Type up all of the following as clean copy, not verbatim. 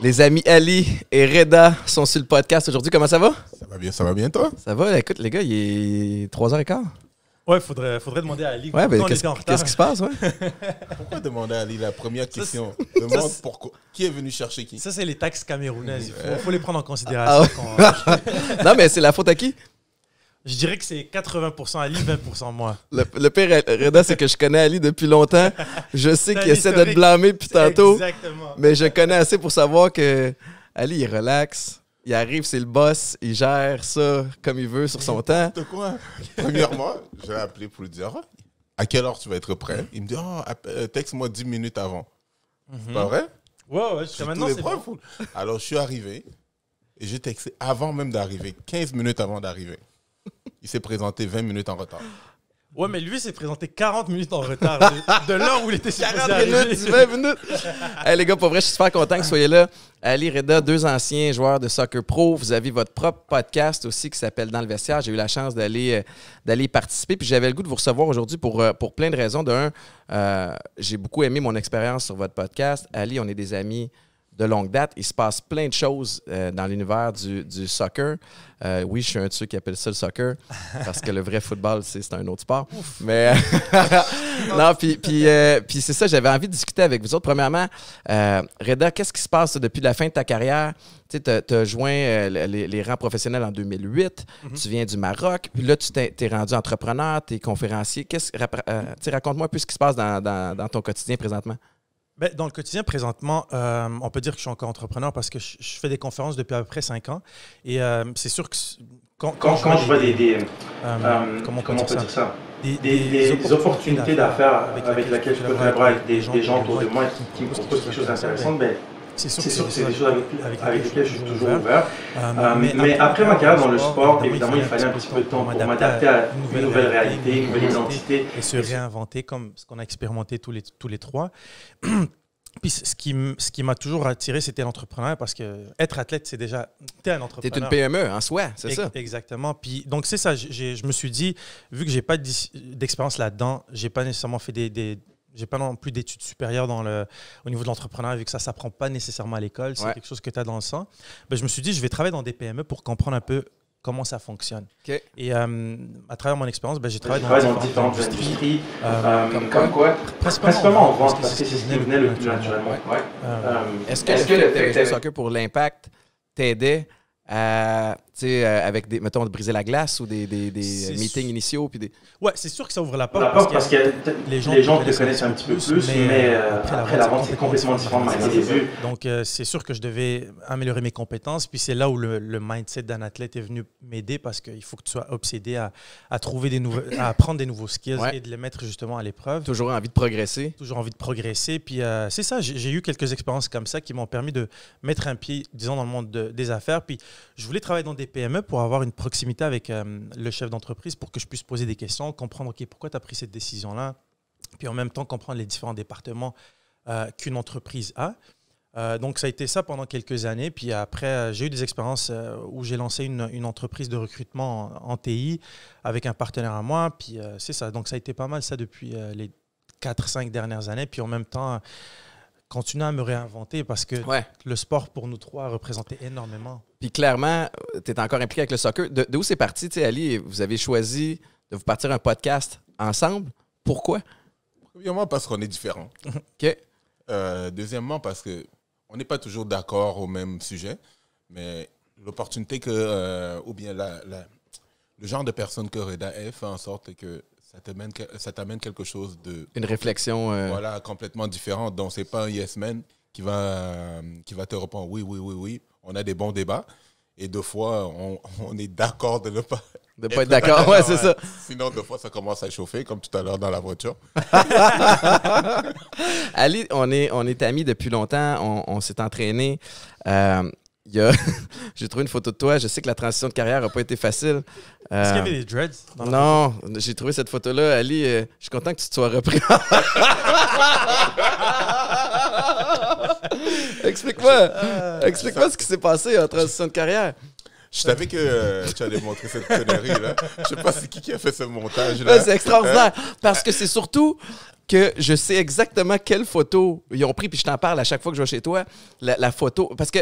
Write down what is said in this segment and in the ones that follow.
Les amis Ali et Reda sont sur le podcast aujourd'hui. Comment ça va? Ça va bien toi? Ça va, écoute les gars, il est 3h15. Ouais, faudrait demander à Ali. Ouais, ben, qu'est-ce qui se passe? Ouais? Pourquoi demander à Ali la première question? Demande pourquoi. Qui est venu chercher qui? Ça, c'est les taxes camerounaises. Il faut les prendre en considération. Non, mais c'est la faute à qui? Je dirais que c'est 80% Ali, 20% moi. Le pire, Reda, c'est que je connais Ali depuis longtemps. Je sais qu'il essaie de te blâmer depuis tantôt. Exactement. Mais je connais assez pour savoir que Ali, il relaxe. Il arrive, c'est le boss. Il gère ça comme il veut sur son temps. De quoi? Premièrement, je l'ai appelé pour lui dire à quelle heure tu vas être prêt. Il me dit texte-moi 10 minutes avant. C'est pas vrai? Ouais, jusqu'à maintenant, c'est bon. Alors, je suis arrivé et j'ai texté avant même d'arriver, 15 minutes avant d'arriver. Il s'est présenté 20 minutes en retard. Ouais, mais lui s'est présenté 40 minutes en retard de l'heure où il était supposé 40 arriver. minutes, 20 minutes. Hey, les gars, pour vrai, je suis super content que vous soyez là. Ali, Reda, deux anciens joueurs de soccer pro. Vous avez votre propre podcast aussi qui s'appelle Dans le vestiaire. J'ai eu la chance d'aller y participer. Puis j'avais le goût de vous recevoir aujourd'hui pour plein de raisons. J'ai beaucoup aimé mon expérience sur votre podcast. Ali, on est des amis de longue date. Il se passe plein de choses dans l'univers du soccer. Oui, je suis un de ceux qui appellent ça le soccer parce que le vrai football, c'est un autre sport. Mais non, puis c'est ça, j'avais envie de discuter avec vous autres. Premièrement, Reda, qu'est-ce qui se passe depuis la fin de ta carrière? Tu as joint les rangs professionnels en 2008. Tu viens du Maroc. Puis là, tu t'es rendu entrepreneur, tu es conférencier. Raconte-moi un peu ce qui se passe dans ton quotidien présentement. Ben, dans le quotidien, présentement, on peut dire que je suis encore entrepreneur parce que je fais des conférences depuis à peu près 5 ans. Et c'est sûr que quand je vois comment on peut dire ça? Des opportunités d'affaires avec lesquelles je peux collaborer avec des gens autour de moi qui me proposent quelque chose d'intéressant, ben, c'est sûr que c'est des choses avec lesquelles je suis toujours ouvert. Mais après ma carrière dans le sport, évidemment, il fallait un petit peu de temps pour m'adapter à une nouvelle réalité, une nouvelle identité. Et se réinventer comme ce qu'on a expérimenté tous les trois. Puis ce qui m'a toujours attiré, c'était l'entrepreneuriat parce que être athlète, c'est déjà... T'es un entrepreneur. T'es une PME en soi, c'est ça? Exactement. Puis donc c'est ça, je me suis dit, vu que j'ai pas d'expérience là-dedans, j'ai pas nécessairement fait j'ai pas non plus d'études supérieures au niveau de l'entrepreneuriat, vu que ça ne s'apprend pas nécessairement à l'école, c'est quelque chose que tu as dans le sang. Ben, je me suis dit, je vais travailler dans des PME pour comprendre un peu comment ça fonctionne. Okay. Et à travers mon expérience, j'ai travaillé dans différentes industries. Comme quoi? Principalement en vente, parce que c'est ce qui venait le plus naturellement. Est-ce que le soccer pour l'impact t'aidait à, avec mettons, de briser la glace ou des meetings initiaux? Puis ouais, c'est sûr que ça ouvre la porte parce que les gens te connaissent un petit peu plus, mais après la vente, c'est complètement différent du début. Donc, c'est sûr que je devais améliorer mes compétences. Puis c'est là où le mindset d'un athlète est venu m'aider parce qu'il faut que tu sois obsédé à trouver à apprendre des nouveaux skills et de les mettre justement à l'épreuve. Toujours envie de progresser. Toujours envie de progresser. Puis c'est ça, j'ai eu quelques expériences comme ça qui m'ont permis de mettre un pied, disons, dans le monde des affaires. Puis je voulais travailler dans des PME pour avoir une proximité avec le chef d'entreprise pour que je puisse poser des questions, comprendre pourquoi tu as pris cette décision-là, puis en même temps comprendre les différents départements qu'une entreprise a. Donc, ça a été ça pendant quelques années. Puis après, j'ai eu des expériences où j'ai lancé une entreprise de recrutement en TI avec un partenaire à moi. Puis c'est ça. Donc, ça a été pas mal ça depuis les 4-5 dernières années. Puis en même temps, continuer à me réinventer parce que le sport, pour nous trois, a représenté énormément. Puis clairement, tu es encore impliqué avec le soccer. De où c'est parti, Ali? Vous avez choisi de vous partir un podcast ensemble. Pourquoi? Premièrement, parce qu'on est différents. OK. Deuxièmement, parce qu'on n'est pas toujours d'accord au même sujet. Mais l'opportunité ou bien le genre de personne que Reda est fait en sorte que ça t'amène quelque chose de... Une réflexion... Voilà, complètement différente. Donc, c'est pas un yes man qui va te répondre oui. On a des bons débats. Et deux fois, on est d'accord de ne pas... De ne pas être d'accord, ouais, c'est ça. Sinon, deux fois, ça commence à chauffer, comme tout à l'heure dans la voiture. Ali, on est amis depuis longtemps. On s'est entraînés. J'ai trouvé une photo de toi. Je sais que la transition de carrière n'a pas été facile. Est-ce qu'il y avait des dreads? Non, j'ai trouvé cette photo-là. Ali, je suis content que tu te sois repris. Explique-moi ce qui s'est passé en transition de carrière. Je savais que tu allais montrer cette connerie-là. Je sais pas c'est qui a fait ce montage-là. C'est extraordinaire. Parce que c'est surtout que je sais exactement quelle photo ils ont pris, puis je t'en parle à chaque fois que je vais chez toi, la photo. Parce que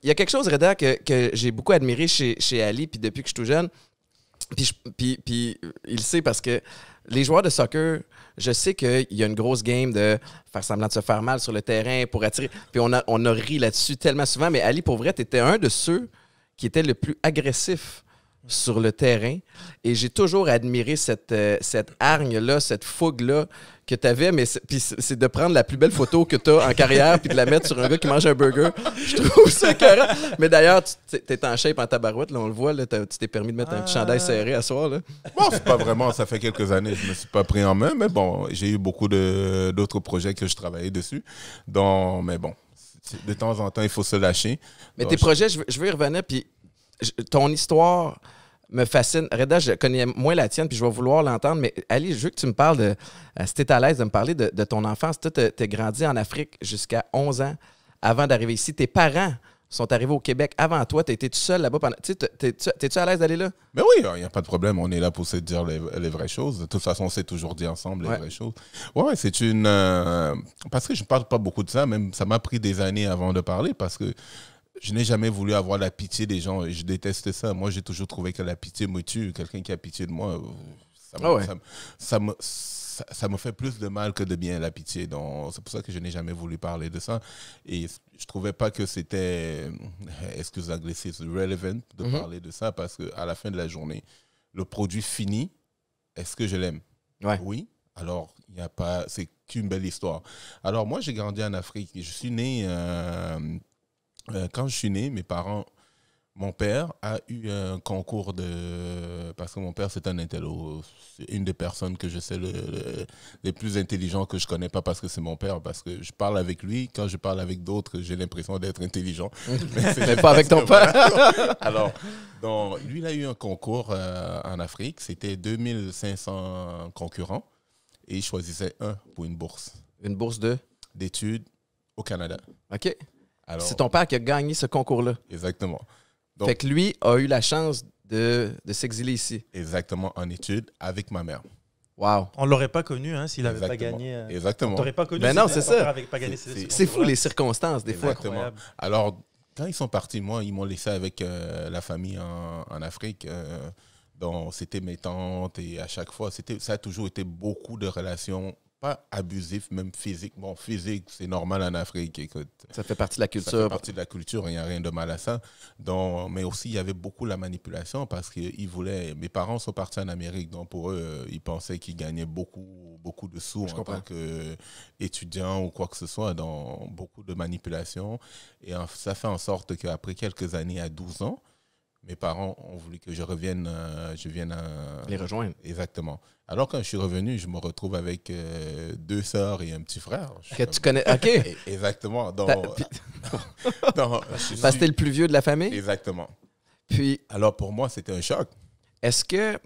il y a quelque chose, Reda, que j'ai beaucoup admiré chez Ali, puis depuis que je suis tout jeune. Puis il le sait parce que les joueurs de soccer, je sais qu'il y a une grosse game de faire semblant de se faire mal sur le terrain pour attirer. Puis on a ri là-dessus tellement souvent. Mais Ali, pour vrai, tu étais un de ceux qui était le plus agressif sur le terrain. Et j'ai toujours admiré cette hargne-là, cette fougue-là que tu avais. Mais c'est de prendre la plus belle photo que tu as en carrière puis de la mettre sur un gars qui mange un burger. Je trouve ça écœurant. Mais d'ailleurs, tu es en shape en tabarouette. Là, on le voit. Là, tu t'es permis de mettre un petit chandail serré à soir. Là. Bon, c'est pas vraiment. Ça fait quelques années que je me suis pas pris en main. Mais bon, j'ai eu beaucoup d'autres projets que je travaillais dessus. Donc, mais bon, de temps en temps, il faut se lâcher. Mais Donc, tes projets, je veux y revenir. Puis ton histoire me fascine. Reda, je connais moins la tienne, puis je vais vouloir l'entendre. Mais Ali, je veux que tu me parles de... si tu es à l'aise de me parler de ton enfance. Tu as grandi en Afrique jusqu'à 11 ans avant d'arriver ici. Tes parents sont arrivés au Québec avant toi. Tu as été tout seul là-bas pendant... T'es-tu à l'aise d'aller là? Mais oui, il n'y a pas de problème. On est là pour se dire les vraies choses. De toute façon, on s'est toujours dit ensemble les vraies choses. Ouais, c'est une... parce que je ne parle pas beaucoup de ça. Même ça m'a pris des années avant de parler parce que je n'ai jamais voulu avoir la pitié des gens. Je déteste ça. Moi, j'ai toujours trouvé que la pitié me tue. Quelqu'un qui a pitié de moi, ça me fait plus de mal que de bien, la pitié. Donc, c'est pour ça que je n'ai jamais voulu parler de ça. Et je ne trouvais pas que c'était, excuse l'anglicisme, relevant de parler de ça parce qu'à la fin de la journée, le produit fini, est-ce que je l'aime? Oui. Alors, il n'y a pas, c'est qu'une belle histoire. Alors, moi, j'ai grandi en Afrique. Je suis né... quand je suis né, mon père a eu un concours parce que mon père, c'est un intello. C'est une des personnes que je sais les plus intelligents que je connais, pas parce que c'est mon père, parce que je parle avec lui. Quand je parle avec d'autres, j'ai l'impression d'être intelligent. Mais pas avec ton père. Alors, donc, lui, il a eu un concours en Afrique. C'était 2500 concurrents et il choisissait un pour une bourse. Une bourse d'études au Canada. OK. C'est ton père qui a gagné ce concours-là. Exactement. Donc, fait que lui a eu la chance de s'exiler ici. Exactement, en études avec ma mère. Wow. On ne l'aurait pas connu s'il n'avait pas gagné. Exactement. On t'aurait pas connu. Ben non, c'est ça. C'est fou les circonstances, des fois. Exactement. Alors, quand ils sont partis, moi, ils m'ont laissé avec la famille en Afrique. Donc, c'était mes tantes et à chaque fois, ça a toujours été beaucoup de relations, pas abusives, même physiques. Bon, physique, c'est normal en Afrique. Écoute, ça fait partie de la culture. Ça fait partie de la culture, il n'y a rien de mal à ça. Donc, mais aussi, il y avait beaucoup la manipulation parce qu'ils voulaient... Mes parents sont partis en Amérique, donc pour eux, ils pensaient qu'ils gagnaient beaucoup de sous en tant qu'étudiants ou quoi que ce soit, dans beaucoup de manipulation. Et ça fait en sorte qu'après quelques années, à 12 ans, mes parents ont voulu que je vienne les rejoindre. Exactement. Alors, quand je suis revenu, je me retrouve avec 2 sœurs et un petit frère. Que tu connais. OK. Exactement. Parce que t'es le plus vieux de la famille? Exactement. Puis, alors, pour moi, c'était un choc. Est-ce qu'il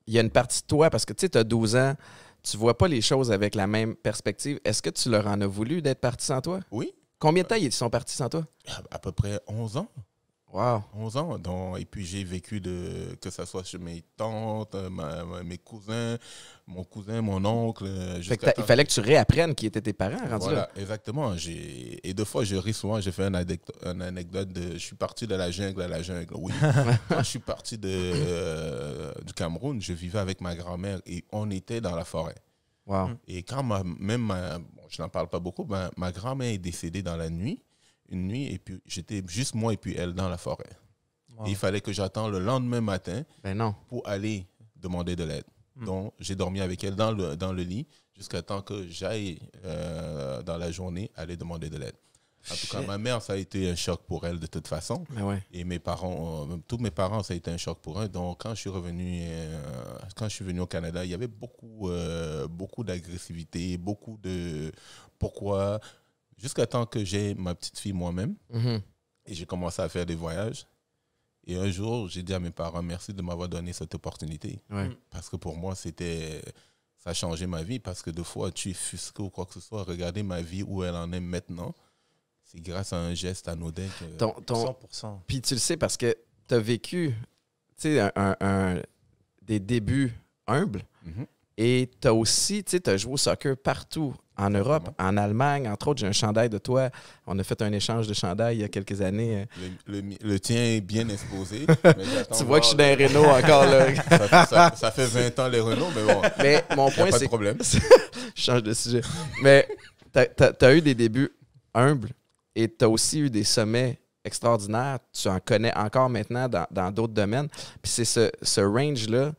y a une partie de toi, parce que tu sais, tu as 12 ans, tu vois pas les choses avec la même perspective. Est-ce que tu leur en as voulu d'être partis sans toi? Oui. Combien de temps ils sont partis sans toi? À peu près 11 ans. Wow. 11 ans. Donc, et puis, j'ai vécu que ce soit chez mes tantes, mes cousins, mon cousin, mon oncle. Il fallait que tu réapprennes qui étaient tes parents rendus là. Exactement. Et 2 fois, je ris souvent. J'ai fait une anecdote je suis parti de la jungle à la jungle. Oui. Quand je suis parti du Cameroun, je vivais avec ma grand-mère et on était dans la forêt. Wow. Et quand je n'en parle pas beaucoup, ma grand-mère est décédée dans la nuit. Une nuit, et puis j'étais juste moi et puis elle dans la forêt. Wow. Et il fallait que j'attende le lendemain matin pour aller demander de l'aide. Donc, j'ai dormi avec elle dans le lit jusqu'à temps que j'aille dans la journée aller demander de l'aide. En tout cas, ma mère, ça a été un choc pour elle de toute façon. Et mes parents, tous mes parents, ça a été un choc pour eux. Donc, quand je suis revenu au Canada, il y avait beaucoup d'agressivité, beaucoup de pourquoi... Jusqu'à temps que j'ai ma petite fille moi-même, et j'ai commencé à faire des voyages. Et un jour, j'ai dit à mes parents, merci de m'avoir donné cette opportunité. Parce que pour moi, ça a changé ma vie. Parce que des fois, tu es fusqué ou quoi que ce soit. Regardez ma vie où elle en est maintenant. c'est grâce à un geste anodin que... 100%. Puis tu le sais parce que tu as vécu des débuts humbles et tu as aussi, tu as joué au soccer partout en Europe, en Allemagne. Entre autres, j'ai un chandail de toi. On a fait un échange de chandails il y a quelques années. Le tien est bien exposé. Tu vois que je suis dans les Renault encore là. Ça fait 20 ans les Renault, mais bon. Mais mon point, pas c'est de problème. Je change de sujet. Mais tu as eu des débuts humbles et tu as aussi eu des sommets extraordinaires. Tu en connais encore maintenant dans d'autres domaines. Puis c'est ce range-là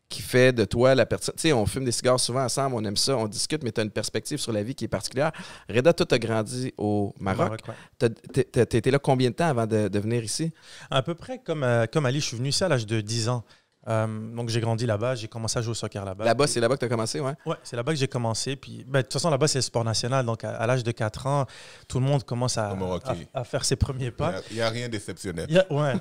qui fait de toi la personne. Tu sais, on fume des cigares souvent ensemble, on aime ça, on discute, mais tu as une perspective sur la vie qui est particulière. Reda, toi, tu as grandi au Maroc. Ouais. Tu étais là combien de temps avant de venir ici? À peu près comme Ali, je suis venu ici à l'âge de 10 ans. Donc, j'ai grandi là-bas, j'ai commencé à jouer au soccer là-bas. Là-bas, c'est là-bas que tu as commencé, ouais? Oui, c'est là-bas que j'ai commencé. Puis, de toute façon, là-bas, c'est le sport national. Donc, à l'âge de 4 ans, tout le monde commence à faire ses premiers pas. Il n'y a rien d'exceptionnel. Ouais.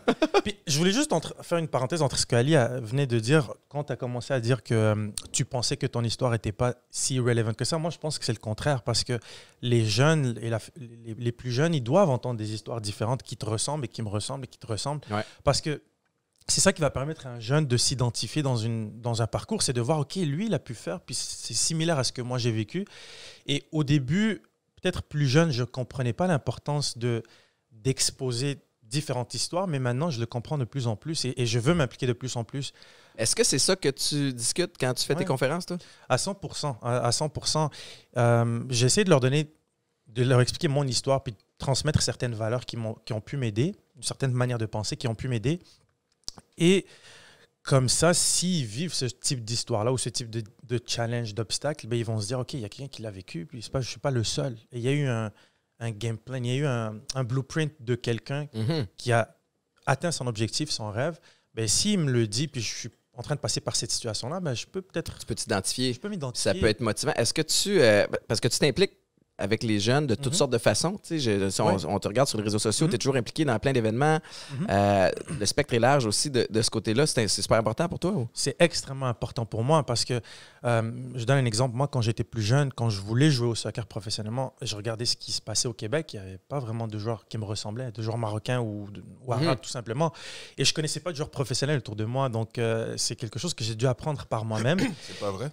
Puis, je voulais juste faire une parenthèse entre ce que Ali venait de dire quand tu as commencé à dire que tu pensais que ton histoire n'était pas si relevant que ça. Moi, je pense que c'est le contraire parce que les jeunes et les plus jeunes, ils doivent entendre des histoires différentes qui te ressemblent et qui me ressemblent et qui te ressemblent. Ouais. Parce que c'est ça qui va permettre à un jeune de s'identifier dans un parcours, c'est de voir, OK, lui, il a pu faire, puis c'est similaire à ce que moi j'ai vécu. Et au début, peut-être plus jeune, je ne comprenais pas l'importance d'exposer différentes histoires, mais maintenant, je le comprends de plus en plus et je veux m'impliquer de plus en plus. Est-ce que c'est ça que tu discutes quand tu fais tes conférences, toi? À 100%. À 100%. J'essaie de leur expliquer mon histoire, puis de transmettre certaines valeurs qui ont pu m'aider, une certaine manière de penser qui ont pu m'aider. Et comme ça, s'ils vivent ce type d'histoire-là ou ce type de challenge, d'obstacle, ben, ils vont se dire, OK, il y a quelqu'un qui l'a vécu, puis je ne suis pas le seul. Et il y a eu un game plan, il y a eu un blueprint de quelqu'un qui a atteint son objectif, son rêve. Ben, s'il me le dit, puis je suis en train de passer par cette situation-là, ben, je peux peut-être... Tu peux t'identifier. Je peux m'identifier. Ça peut être motivant. Est-ce que parce que tu t'impliques avec les jeunes de toutes sortes de façons. Tu sais, si on te regarde sur les réseaux sociaux, tu es toujours impliqué dans plein d'événements. Le spectre est large aussi de ce côté-là. C'est super important pour toi? Ou? C'est extrêmement important pour moi parce que, je donne un exemple, moi, quand j'étais plus jeune, quand je voulais jouer au soccer professionnellement, je regardais ce qui se passait au Québec. Il n'y avait pas vraiment de joueurs qui me ressemblaient, de joueurs marocains ou arabes, tout simplement. Et je ne connaissais pas de joueurs professionnels autour de moi. Donc, c'est quelque chose que j'ai dû apprendre par moi-même. C'est pas vrai?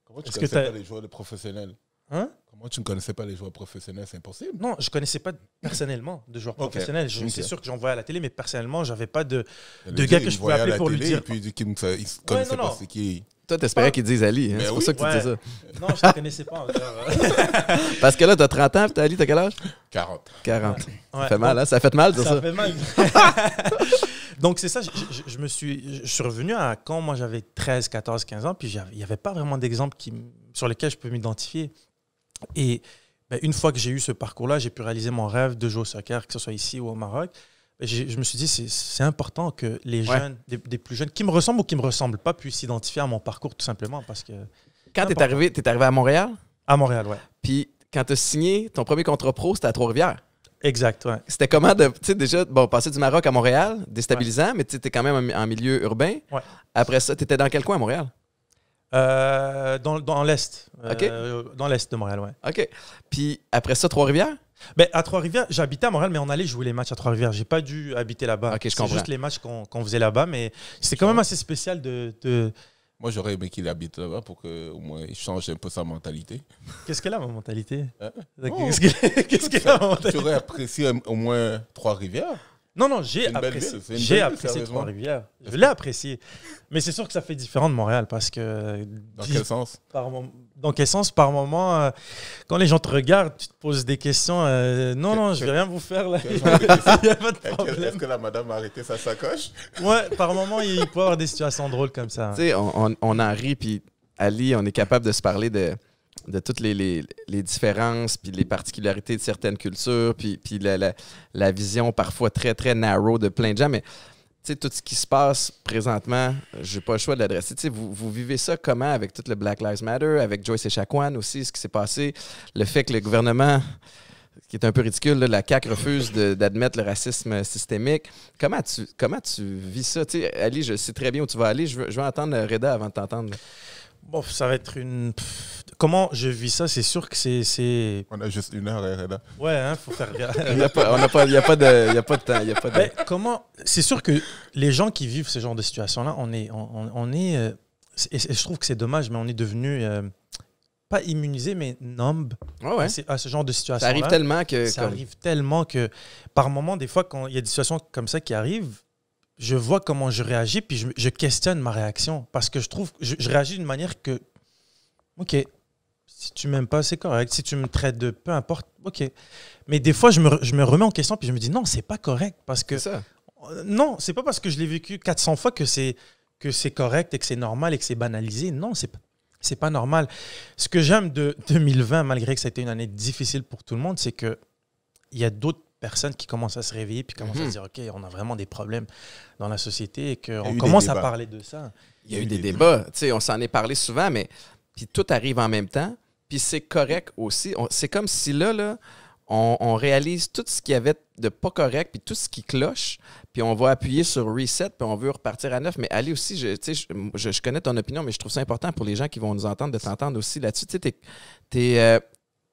Comment tu ne connaissais pas les joueurs professionnels? Hein? Comment tu ne connaissais pas les joueurs professionnels? C'est impossible. Non, je ne connaissais pas personnellement de joueurs professionnels. C'est sûr que j'en voyais à la télé, mais personnellement, je n'avais pas de gars que je pouvais appeler pour lui dire. Et puis, il ne connaissait pas ce qui... Toi, tu espérais qu'il dise Ali. Hein? C'est pour ça que tu disais ça. Non, je ne le connaissais pas encore. Parce que là, tu as 30 ans, puis Ali, tu as quel âge? 40. Ça fait mal, hein? Ça fait mal de ça. Ça fait mal. Donc, c'est ça, je suis revenu à quand moi j'avais 13, 14, 15 ans, puis il n'y avait pas vraiment d'exemple sur lesquels je peux m'identifier. Et une fois que j'ai eu ce parcours-là, j'ai pu réaliser mon rêve de jouer au soccer, que ce soit ici ou au Maroc. Je me suis dit, c'est important que les jeunes, des plus jeunes, qui me ressemblent ou qui ne me ressemblent pas, puissent s'identifier à mon parcours, tout simplement. Parce que quand tu es arrivé à Montréal? À Montréal, oui. Puis quand tu as signé ton premier contrat pro, c'était à Trois-Rivières. Exact, ouais. C'était comment de, tu sais, déjà, passer du Maroc à Montréal, déstabilisant, mais tu étais quand même en milieu urbain. Ouais. Après ça, tu étais dans quel coin à Montréal? Dans l'Est. OK. Dans l'Est de Montréal, oui. OK. Puis après ça, Trois-Rivières? À Trois-Rivières, j'habitais à Montréal, mais on allait jouer les matchs à Trois-Rivières. J'ai pas dû habiter là-bas. OK, je comprends. C'est juste les matchs qu'on faisait là-bas, mais c'est quand même assez spécial de... Moi, j'aurais aimé qu'il habite là-bas pour qu'au moins il change un peu sa mentalité. Qu'est-ce qu'elle a, ma mentalité? Hein? Qu'est-ce qu'elle a, ma mentalité? Tu aurais apprécié au moins Trois-Rivières? Non, j'ai apprécié Trois-Rivières. Je l'ai apprécié. Mais c'est sûr que ça fait différent de Montréal parce que... Dans quel sens? Dans quel sens? Par moment, quand les gens te regardent, tu te poses des questions. Non, je vais rien vous faire là. Il n'y a pas de problème. Est-ce que la madame a arrêté sa sacoche? Ouais, par moment, il peut y avoir des situations drôles comme ça. Tu sais, on en rit, puis Ali, on est capable de se parler de toutes les différences, puis les particularités de certaines cultures, puis la vision parfois très, très narrow de plein de gens. Mais tu sais, tout ce qui se passe présentement, je n'ai pas le choix de l'adresser. Tu sais, vous vivez ça comment avec tout le Black Lives Matter, avec Joyce Echaquan aussi, ce qui s'est passé, le fait que le gouvernement, qui est un peu ridicule, là, la CAQ refuse d'admettre le racisme systémique. Comment tu vis ça? Tu sais, Ali, je sais très bien où tu vas aller. Je veux entendre Reda avant de t'entendre. Bon, ça va être comment je vis ça, c'est sûr que c'est... On a juste 1 heure, Reda. Ouais, hein, faut faire... Il n'y a pas de temps. Mais comment... C'est sûr que les gens qui vivent ce genre de situation-là, on est et je trouve que c'est dommage, mais on est devenu pas immunisé, mais numb Ouais. à ce genre de situation. Ça arrive tellement que... Ça arrive tellement que, par moment, des fois, quand il y a des situations comme ça qui arrivent, je vois comment je réagis, puis je questionne ma réaction. Parce que je trouve que je réagis d'une manière que, OK, si tu m'aimes pas, c'est correct. Si tu me traites de peu importe, OK. Mais des fois, je me remets en question, puis je me dis, non, c'est pas correct. Parce que, C'est ça. non, c'est pas parce que je l'ai vécu 400 fois que c'est correct et que c'est normal et que c'est banalisé. Non, c'est pas normal. Ce que j'aime de 2020, malgré que ça a été une année difficile pour tout le monde, c'est qu'il y a d'autres personnes qui commencent à se réveiller puis commencent à se dire, OK, on a vraiment des problèmes dans la société et qu'on commence à parler de ça. Il y a eu des débats. Tu sais, on s'en est parlé souvent, mais puis tout arrive en même temps. Puis c'est correct aussi. C'est comme si là on réalise tout ce qu'il y avait de pas correct, puis tout ce qui cloche, puis on va appuyer sur reset, puis on veut repartir à neuf. Mais Ali aussi, je connais ton opinion, mais je trouve ça important pour les gens qui vont nous entendre, de t'entendre aussi là-dessus. Tu sais,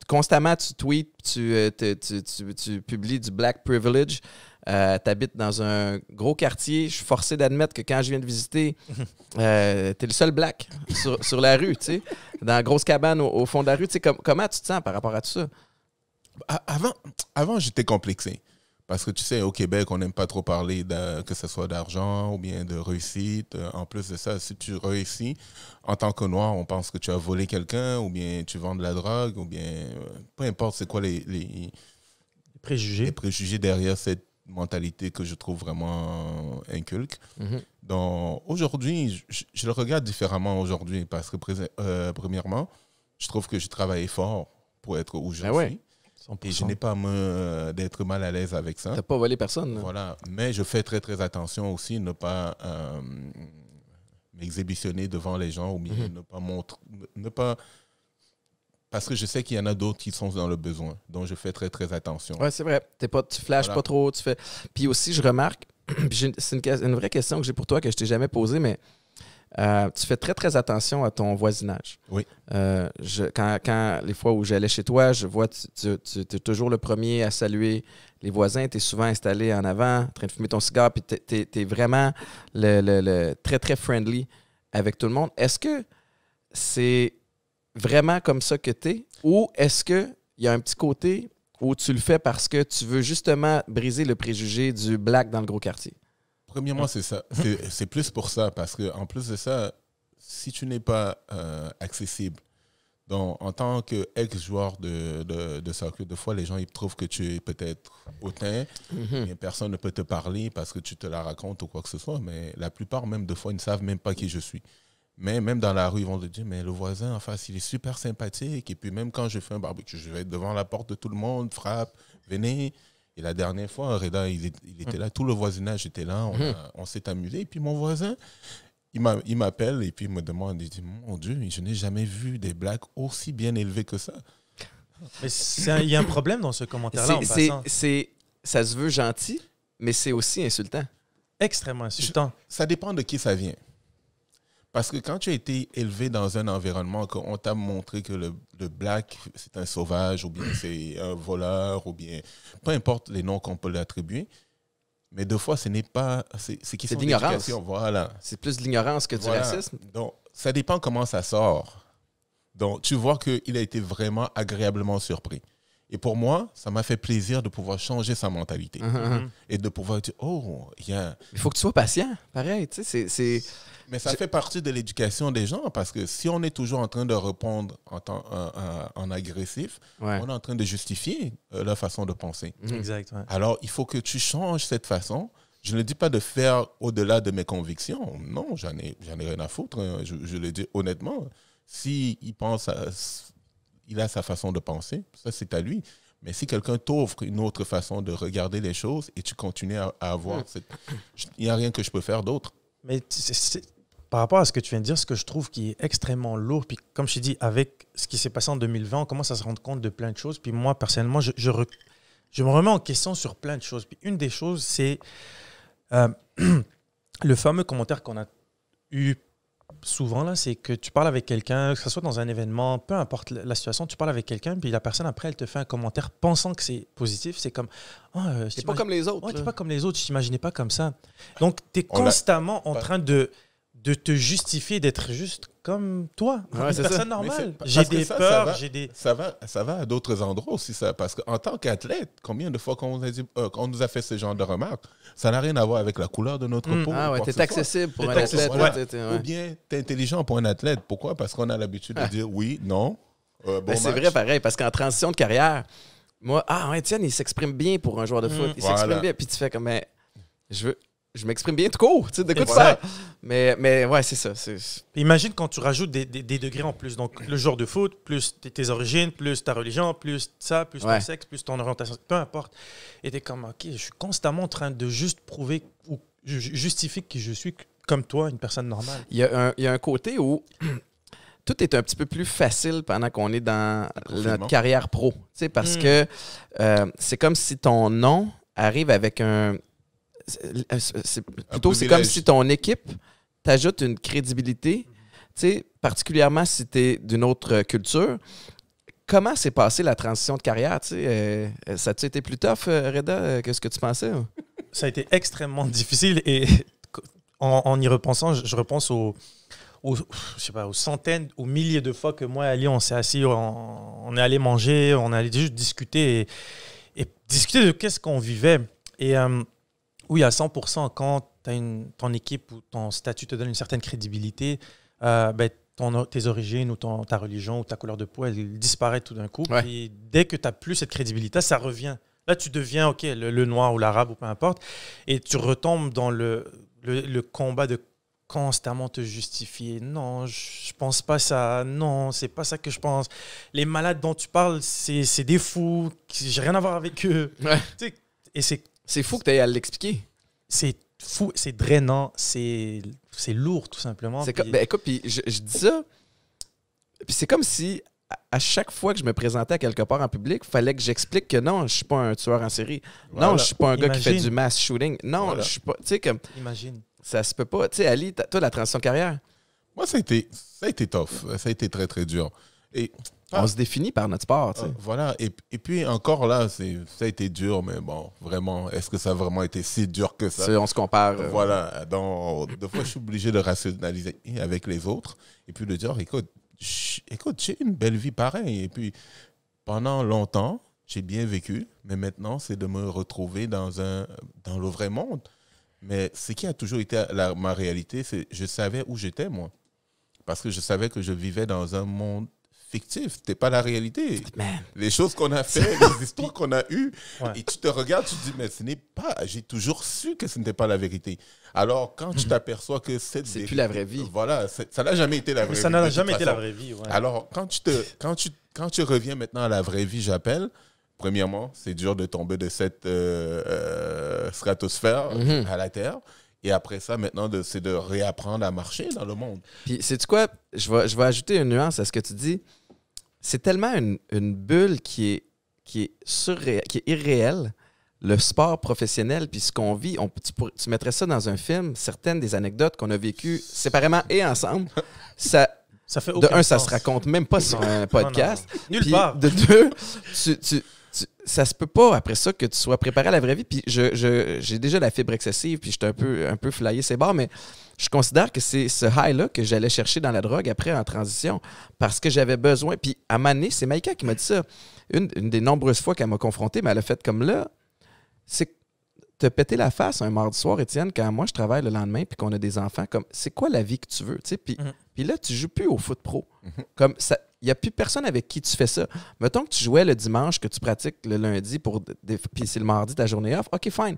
constamment, tu tweets, tu publies du black privilege. Tu habites dans un gros quartier. Je suis forcé d'admettre que quand je viens de visiter, tu es le seul black sur la rue, tu sais, dans la grosse cabane au fond de la rue. Tu sais, comment tu te sens par rapport à tout ça? Avant, j'étais complexé. Parce que tu sais, au Québec, on n'aime pas trop parler que ce soit d'argent ou bien de réussite. En plus de ça, si tu réussis, en tant que noir, on pense que tu as volé quelqu'un ou bien tu vends de la drogue ou bien... peu importe c'est quoi les préjugés derrière cette mentalité que je trouve vraiment inculque. Mm-hmm. Donc, aujourd'hui, je le regarde différemment aujourd'hui parce que, premièrement, je trouve que j'ai travaillé fort pour être où je suis. Ouais. 100%. Et je n'ai pas d'être mal à l'aise avec ça. Tu n'as pas volé personne. Là. Voilà. Mais je fais très, très attention aussi, ne pas m'exhibitionner devant les gens ou bien ne pas... Parce que je sais qu'il y en a d'autres qui sont dans le besoin. Donc, je fais très, très attention. Oui, c'est vrai. Tu flashes pas trop. Tu fais... Puis aussi, je remarque, c'est une vraie question que j'ai pour toi que je t'ai jamais posée, mais tu fais très, très attention à ton voisinage. Oui. Quand les fois où j'allais chez toi, je vois tu es toujours le premier à saluer les voisins. Tu es souvent installé en avant, en train de fumer ton cigare, puis tu es vraiment le très, très friendly avec tout le monde. Est-ce que c'est vraiment comme ça que tu es? Ou est-ce qu'il y a un petit côté où tu le fais parce que tu veux justement briser le préjugé du black dans le gros quartier? Premièrement, c'est ça. C'est plus pour ça, parce qu'en plus de ça, si tu n'es pas accessible, donc en tant qu'ex-joueur de soccer, des fois, les gens ils trouvent que tu es peut-être hautain, et personne ne peut te parler parce que tu te la racontes ou quoi que ce soit, mais la plupart, même des fois, ils ne savent même pas qui je suis. Mais même dans la rue, ils vont te dire, mais le voisin en face, il est super sympathique. Et puis même quand je fais un barbecue, je vais être devant la porte de tout le monde, frappe, venez. Et la dernière fois, Reda, il était là, tout le voisinage était là, on s'est amusé. Et puis mon voisin, il m'appelle et puis il me demande, il dit, mon Dieu, je n'ai jamais vu des blacks aussi bien élevés que ça. Mais il y a un problème dans ce commentaire-là en passant. Ça se veut gentil, mais c'est aussi insultant. Extrêmement insultant. Ça dépend de qui ça vient. Parce que quand tu as été élevé dans un environnement qu'on t'a montré que le black, c'est un sauvage, ou bien c'est un voleur, ou bien... Peu importe les noms qu'on peut l'attribuer. Mais deux fois, ce n'est pas... C'est de l'ignorance. Voilà. C'est plus de l'ignorance que du racisme. Donc, ça dépend comment ça sort. Donc, tu vois qu'il a été vraiment agréablement surpris. Et pour moi, ça m'a fait plaisir de pouvoir changer sa mentalité. Et de pouvoir dire, oh, il y a... Il faut que tu sois patient, pareil. Tu sais, c'est... Mais ça fait partie de l'éducation des gens, parce que si on est toujours en train de répondre en agressif, on est en train de justifier leur façon de penser. Exact. Ouais. Alors, il faut que tu changes cette façon. Je ne dis pas de faire au-delà de mes convictions. Non, j'en ai rien à foutre. Je le dis honnêtement. S'il pense il a sa façon de penser, ça c'est à lui. Mais si quelqu'un t'offre une autre façon de regarder les choses et tu continues à avoir il n'y a rien que je peux faire d'autre. Mais par rapport à ce que tu viens de dire, ce que je trouve qui est extrêmement lourd, puis comme je t'ai dit, avec ce qui s'est passé en 2020, on commence à se rendre compte de plein de choses. Puis moi, personnellement, je me remets en question sur plein de choses. Puis une des choses, c'est le fameux commentaire qu'on a eu souvent, là, c'est que tu parles avec quelqu'un, que ce soit dans un événement, peu importe la situation, tu parles avec quelqu'un, puis la personne, après, elle te fait un commentaire pensant que c'est positif. C'est comme... C'est pas comme les autres. Ouais, là. t'es pas comme les autres, je t'imaginais pas comme ça. Donc, tu es constamment en train de te justifier d'être juste comme toi, Ouais, une c'est personne ça. normale. Parce J'ai que des ça peurs, va- j'ai des... Ça va à d'autres endroits aussi, ça. Parce qu'en tant qu'athlète, combien de fois qu'on nous a fait ce genre de remarques, ça n'a rien à voir avec la couleur de notre peau. Ah ou ouais, quoi que t'es ce soit. accessible pour T'es un accessible, athlète. ouais. là, Ou bien, t'es intelligent pour un athlète. Pourquoi? Parce qu'on a l'habitude de dire oui, non, bon Ben, c'est match. vrai, pareil, parce qu'en transition de carrière, moi, Étienne, il s'exprime bien pour un joueur de foot. Il s'exprime Voilà. bien. Puis tu fais comme, mais je m'exprime bien tout court. Tu sais, de quoi tu Exact. parles? Mais ouais, c'est ça. Imagine quand tu rajoutes des degrés en plus. Donc, le joueur de foot, plus tes origines, plus ta religion, plus ça, plus ton Ouais. sexe, plus ton orientation, peu importe. Et t'es comme, OK, je suis constamment en train de juste prouver ou justifier que je suis comme toi, une personne normale. Il y a un côté où tout est un petit peu plus facile pendant qu'on est dans notre carrière pro. Tu sais, parce que c'est comme si ton nom arrive avec un... C'est comme privilège. si ton équipe t'ajoute une crédibilité, tu sais, particulièrement si tu es d'une autre culture. Comment s'est passée la transition de carrière? Tu sais, ça a-tu été plus tough, Reda, que ce que tu pensais? Hein? Ça a été extrêmement difficile et en y repensant, je repense je sais pas, aux centaines, aux milliers de fois que moi et Ali, on s'est assis, on est allé manger, on est allé juste discuter et discuter de qu'est-ce qu'on vivait. Et oui, à 100%, quand ton équipe ou ton statut te donne une certaine crédibilité, tes origines ou ta religion ou ta couleur de peau, elle disparaît tout d'un coup. Ouais. Et dès que tu n'as plus cette crédibilité, ça revient. Là, tu deviens, OK, le noir ou l'arabe ou peu importe, et tu retombes dans le combat de constamment te justifier. Non, je pense pas ça. Non, c'est pas ça que je pense. Les malades dont tu parles, c'est des fous. J'ai rien à voir avec eux. Ouais. Tu sais, et C'est fou que tu aies à l'expliquer. c'est fou, c'est drainant, c'est lourd tout simplement. C'est Puis- comme, ben, écoute, puis je dis ça, puis c'est comme si à chaque fois que je me présentais à quelque part en public, il fallait que j'explique que non, je suis pas un tueur en série. Voilà. Non, je suis pas un gars qui fait Imagine. du mass shooting. Non, Voilà. je suis pas. Tu sais, comme Imagine. ça se peut pas. Tu sais, Ali, toi, la transition de carrière, Moi, ça a été tough. Ça a été très, très dur. Et on se définit par notre sport. Tu sais. voilà. Et puis, encore là, ça a été dur, mais bon, vraiment, est-ce que ça a vraiment été si dur que ça? On se compare. Voilà. Des fois, je suis obligé de rationaliser avec les autres et puis de dire, écoute, j'ai une belle vie pareille. Et puis, pendant longtemps, j'ai bien vécu, mais maintenant, c'est de me retrouver dans le vrai monde. Mais ce qui a toujours été ma réalité, c'est que je savais où j'étais, moi. Parce que je savais que je vivais dans un monde fictif. C'était pas la réalité. Man. Les choses qu'on a fait, les histoires qu'on a eues, Ouais. et tu te regardes, tu te dis, mais ce n'est pas, j'ai toujours su que ce n'était pas la vérité. Alors, quand tu t'aperçois que C'est plus la vraie vie. Voilà, ça n'a jamais été la vraie vie. Ça n'a de jamais toute été la façon. vraie vie. Ouais. Alors, quand tu reviens maintenant à la vraie vie, j'appelle, premièrement, c'est dur de tomber de cette stratosphère à la Terre. Et après ça, maintenant, c'est de réapprendre à marcher dans le monde. Puis, sais-tu quoi? Je vais ajouter une nuance à ce que tu dis. C'est tellement une bulle qui est irréelle. Le sport professionnel, puis ce qu'on vit, tu mettrais ça dans un film, certaines des anecdotes qu'on a vécues séparément et ensemble, ça Ça fait de aucun un, ça sens. se raconte même pas sur un podcast. Non, non, non. Nulle Puis, part. de deux, ça se peut pas après ça que tu sois préparé à la vraie vie. Puis j'ai déjà la fibre excessive, puis j'étais un peu flyé ces bords, mais je considère que c'est ce high-là que j'allais chercher dans la drogue après en transition parce que j'avais besoin. Puis à un moment donné, c'est Maïka qui m'a dit ça. Une des nombreuses fois qu'elle m'a confronté, mais elle a fait comme là, c'est te péter la face un mardi soir, Étienne, quand moi je travaille le lendemain puis qu'on a des enfants, comme c'est quoi la vie que tu veux, tu sais, puis là tu joues plus au foot pro. Comme ça, il n'y a plus personne avec qui tu fais ça. Mettons que tu jouais le dimanche, que tu pratiques le lundi puis c'est le mardi ta journée off, OK, fine.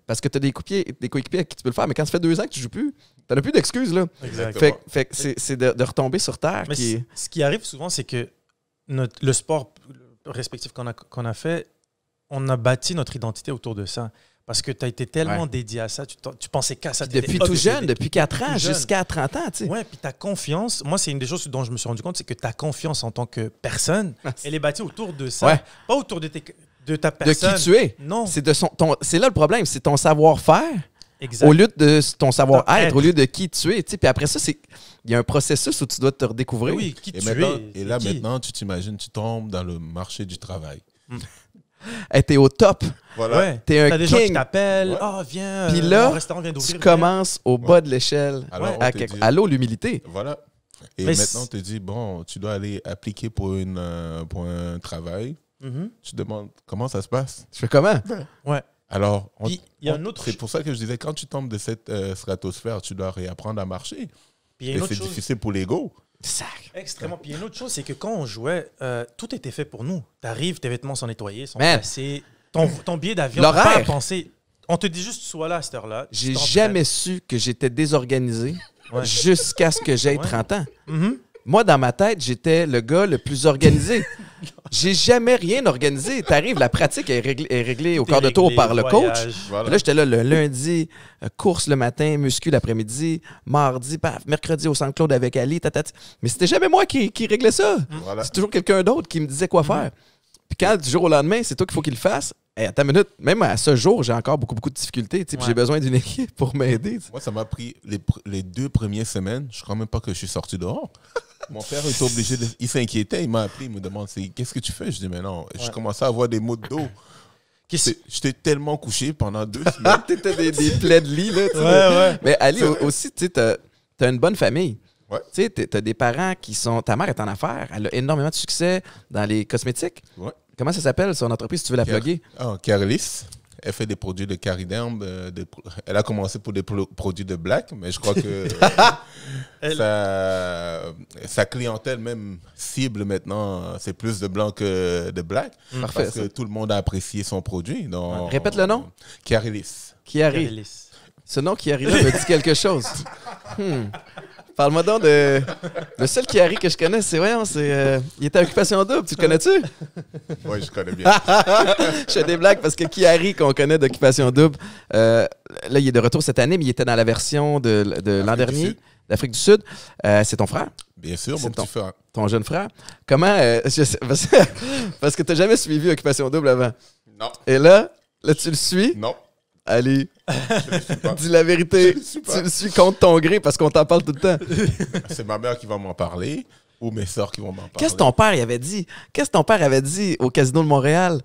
Parce que tu as des coéquipiers avec qui tu peux le faire, mais quand ça fait 2 ans que tu joues plus, tu n'as plus d'excuses là. Exactement. Fait que c'est de retomber sur terre Mais qui est. ce qui arrive souvent, c'est que le sport respectif qu'on a fait, on a bâti notre identité autour de ça. Parce que tu as été tellement dédié à ça, tu pensais qu'à ça. Depuis tout jeune, depuis 4 ans jusqu'à 30 ans, tu sais. Ouais, puis ta confiance, moi, c'est une des choses dont je me suis rendu compte, c'est que ta confiance en tant que personne, elle est bâtie autour de ça. Ouais. Pas autour de ta De personne. qui tu es. Non. C'est là le problème, c'est ton savoir-faire Exact. au lieu de ton savoir-être, Être. au lieu de qui tu es. Tu sais. Puis après ça, c'est il y a un processus où tu dois te redécouvrir. Oui, qui Et, tu maintenant, es. et là, c'est qui? maintenant, tu t'imagines, tu tombes dans le marché du travail. Hey, t'es au top. Voilà. Ouais. T'es un T'as des gens qui king. t'appellent. Ouais. Ah, viens. Puis là, mon restaurant vient d'ouvrir. Tu viens. commences au bas de l'échelle. Alors, on te dit- Allô, l'humilité. Voilà. Et Mais maintenant, on te dit, bon, tu dois aller appliquer pour un travail. Mhm. Tu te demandes comment ça se passe. Je fais comment? Ouais. Alors, Puis, il y a un autre c'est pour ça que je disais, quand tu tombes de cette stratosphère, tu dois réapprendre à marcher. Puis il y a Et une autre c'est chose. difficile pour l'ego. Sac. Extrêmement. Puis il y a une autre chose, c'est que quand on jouait, tout était fait pour nous. T'arrives, tes vêtements sont nettoyés, sont Man. placés. Ton billet d'avion, L'horaire. t'as pas à penser. On te dit juste, sois là à cette heure-là. tu J'ai t'entraînes. jamais su que j'étais désorganisé Ouais. jusqu'à ce que j'aie Ouais. 30 ans. Mhm. Moi, dans ma tête, j'étais le gars le plus organisé. J'ai jamais rien organisé. T'arrives, la pratique est réglée au T'es quart de tour réglé, par le coach. voyage. Voilà. Là, j'étais là le lundi, course le matin, muscu l'après-midi, mardi, paf, mercredi au Centre Claude avec Ali, tatati. Mais c'était jamais moi qui réglait ça. Voilà. C'est toujours quelqu'un d'autre qui me disait quoi faire. Puis quand, du jour au lendemain, c'est toi qu'il faut qu'il le fasse, hey, attends une minute, même à ce jour, j'ai encore beaucoup de difficultés. Tu sais, puis Ouais. j'ai besoin d'une équipe pour m'aider. Tu sais. Moi, ça m'a pris les 2 premières semaines. Je ne crois même pas que je suis sorti dehors. Mon père était obligé de... Il s'inquiétait, il m'a appelé, il me demande qu'est-ce que tu fais? Je dis, mais non, je commençais à avoir des maux de dos. J'étais tellement couché pendant 2 semaines. Ah, t'étais des plaies de lit, là. Tu sais. Ouais. Mais Ali, aussi, tu sais, t'as une bonne famille. Ouais. Tu sais, t'as des parents qui sont... Ta mère est en affaires, elle a énormément de succès dans les cosmétiques. Ouais. Comment ça s'appelle, son entreprise, si tu veux la plugger? Carilis. Elle fait des produits de cariderme. Elle a commencé pour des produits de black, mais je crois que sa clientèle même cible maintenant, c'est plus de blanc que de black. Parfait, Parce que tout le monde a apprécié son produit. Donc, Répète le nom. Carilis. Chiari. Carélis. Ce nom Chiari là me dit quelque chose. Parle-moi donc de... Le seul Chiari que je connais, il était à Occupation Double. Tu le connais-tu? Oui, je connais bien. Je fais des blagues parce que Chiari, qu'on connaît d'Occupation Double, là, il est de retour cette année, mais il était dans la version de l'an du dernier, Sud. d'Afrique du Sud. C'est ton frère, Bien sûr, C'est mon petit frère. ton jeune frère. Comment... je sais- parce que tu n'as jamais suivi Occupation Double avant. Non. Et là, tu le suis. Non. Allez, Je ne suis pas. dis la vérité. Je le suis pas. Tu le suis contre ton gré parce qu'on t'en parle tout le temps. C'est ma mère qui va m'en parler ou mes sœurs qui vont m'en parler. Qu'est-ce que ton père il avait dit? Qu'est-ce que ton père avait dit au Casino de Montréal?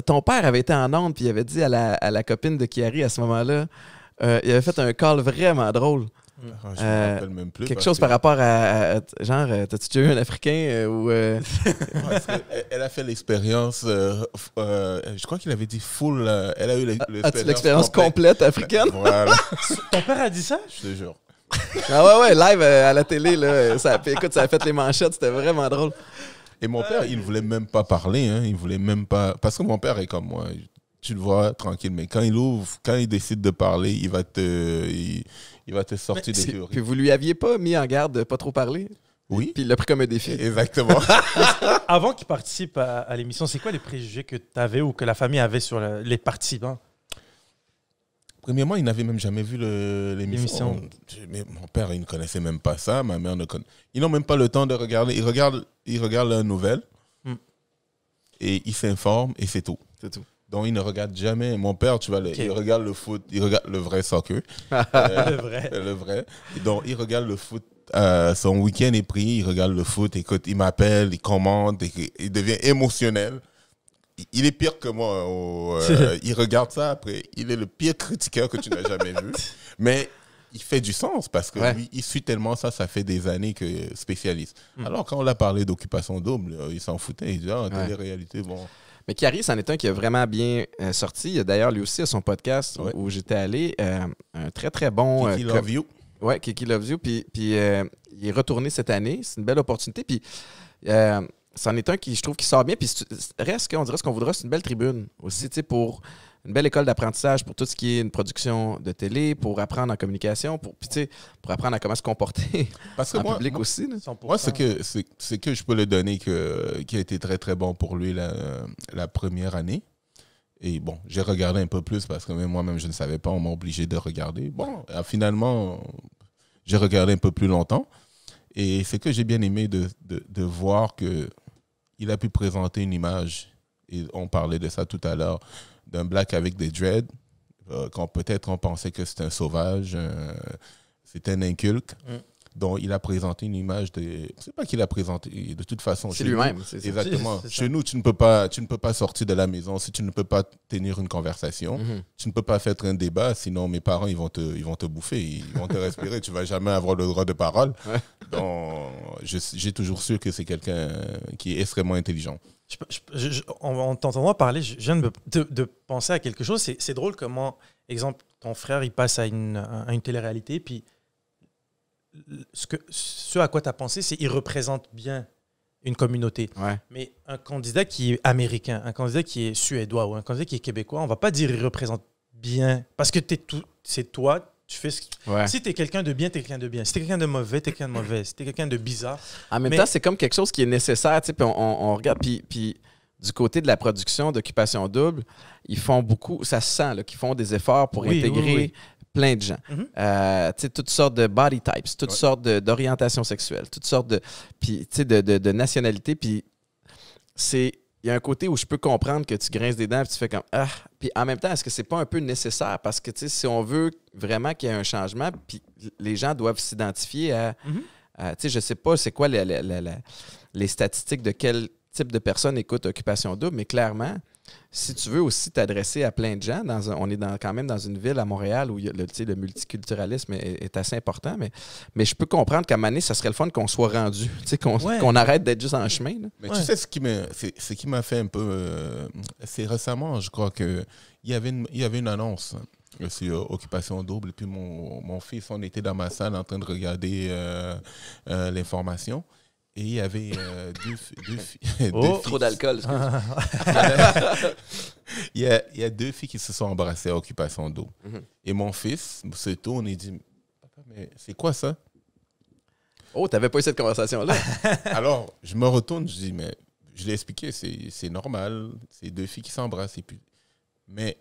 Ton père avait été en onde puis il avait dit à la copine de Chiari à ce moment-là, il avait fait un call vraiment drôle. Ah, je me rappelle même plus. Quelque parce chose que- par rapport genre, t'as-tu déjà eu un Africain ou... Parce elle a fait l'expérience, je crois qu'il avait dit full, elle a eu As-tu l'expérience complète africaine? Voilà, Ton père a dit ça? je te jure. Ah ouais, live à la télé, là, écoute, ça a fait les manchettes, c'était vraiment drôle. Et mon père, il ne voulait même pas parler, hein, il voulait même pas... Parce que mon père est comme moi, tu le vois tranquille, mais quand il décide de parler, il va te sortir des Puis théories. vous lui aviez pas mis en garde de pas trop parler? Oui, Puis il l'a pris comme un défi. exactement. Avant qu'il participe à l'émission, c'est quoi les préjugés que tu avais ou que la famille avait sur les participants? Premièrement, il n'avait même jamais vu l'émission. L'émission. Mais mon père, il ne connaissait même pas ça. Ma mère ne connaît. Ils n'ont même pas le temps de regarder. Ils regardent leurs nouvelles et ils s'informent et c'est tout. C'est tout. Donc, ils ne regardent jamais. Mon père, tu vois, il regarde le foot, il regarde le vrai soccer. Le vrai. Le vrai. Et donc, il regarde le foot. Son week-end est pris, il regarde le foot, écoute, il m'appelle, il commente, il devient émotionnel. Il est pire que moi. Il regarde ça après. Il est le pire critiqueur que tu n'as jamais vu. Mais il fait du sens parce que lui, il suit tellement ça fait des années que spécialiste. Alors, quand on a parlé d'occupation double, il s'en foutait. Il dit, télé-réalité, bon. Mais Chiari, c'en est un qui a vraiment bien sorti. Il y a d'ailleurs, lui aussi, à son podcast où j'étais allé, un très, très bon... Kiki Love You. Oui, Kiki Loves You. Puis il est retourné cette année. C'est une belle opportunité. Puis c'en est un qui, je trouve, qui sort bien. Puis reste qu'on dirait ce qu'on voudra, c'est une belle tribune aussi, tu sais, pour une belle école d'apprentissage pour tout ce qui est une production de télé, pour apprendre en communication, pour apprendre à comment se comporter Parce que en public moi, aussi. Là. 100%. Moi, c'est que je peux le donner qui a été très, très bon pour lui la première année. Et bon, j'ai regardé un peu plus parce que même moi-même, je ne savais pas. On m'a obligé de regarder. Bon, finalement, j'ai regardé un peu plus longtemps. Et c'est que j'ai bien aimé de voir qu'il a pu présenter une image, et on parlait de ça tout à l'heure, d'un black avec des dreads, peut-être on pensait que c'était un sauvage, c'était un inculque. dont il a présenté une image de... C'est pas qu'il a présenté, de toute façon. C'est chez lui-même. nous, C'est ça. exactement. C'est ça. Chez nous, tu ne peux pas sortir de la maison si tu ne peux pas tenir une conversation. Mhm. Tu ne peux pas faire un débat, sinon mes parents, ils vont te bouffer, ils vont te respirer. Tu vas jamais avoir le droit de parole. Ouais. Donc, j'ai toujours su que c'est quelqu'un qui est extrêmement intelligent. En t'entendant parler, je viens de penser à quelque chose. C'est drôle comment, exemple, ton frère, il passe à une télé-réalité, puis ce à quoi tu as pensé, c'est qu'il représente bien une communauté. Ouais. Mais un candidat qui est américain, un candidat qui est suédois ou un candidat qui est québécois, on va pas dire qu'il représente bien. Parce que c'est toi, tu fais ce que... Ouais. Si tu es quelqu'un de bien, tu es quelqu'un de bien. Si tu es quelqu'un de mauvais, tu es quelqu'un de mauvais. Si tu es quelqu'un de bizarre. En même Mais- temps, c'est comme quelque chose qui est nécessaire. Tu sais, puis on regarde. Puis du côté de la production d'Occupation Double, ils font beaucoup, ça se sent, là, qu'ils font des efforts pour Oui, intégrer oui, oui. plein de gens. Mhm. Tu sais, toutes sortes de body types, toutes Ouais. sortes d'orientations sexuelles, toutes sortes puis, tu sais, de nationalités. Puis il y a un côté où je peux comprendre que tu grinces des dents et tu fais comme ah. Puis en même temps, est-ce que c'est pas un peu nécessaire? Parce que tu sais, si on veut vraiment qu'il y ait un changement, puis les gens doivent s'identifier à. Mhm. Tu sais, je sais pas c'est quoi les statistiques de quel type de personnes écoutent Occupation Double, mais clairement, si tu veux aussi t'adresser à plein de gens, on est quand même dans une ville à Montréal où tu sais, le multiculturalisme est assez important, mais je peux comprendre qu'à un moment donné, ça serait le fun qu'on soit rendu, tu sais, Ouais. qu'on arrête d'être juste en chemin. Là. Mais Ouais. tu sais, ce qui m'a fait un peu... c'est récemment, je crois qu'il y avait une annonce sur Occupation Double. Et puis mon fils, on était dans ma salle en train de regarder l'information. Et il y avait deux filles. Oh, Trop d'alcool, excuse. Il y a deux filles qui se sont embrassées à Occupation Double. Mhm. Et mon fils se tourne et dit, papa, mais c'est quoi ça? Oh, t'avais pas eu cette conversation-là? Alors, je me retourne, je dis, mais je l'ai expliqué, c'est normal, c'est deux filles qui s'embrassent. Et puis, mais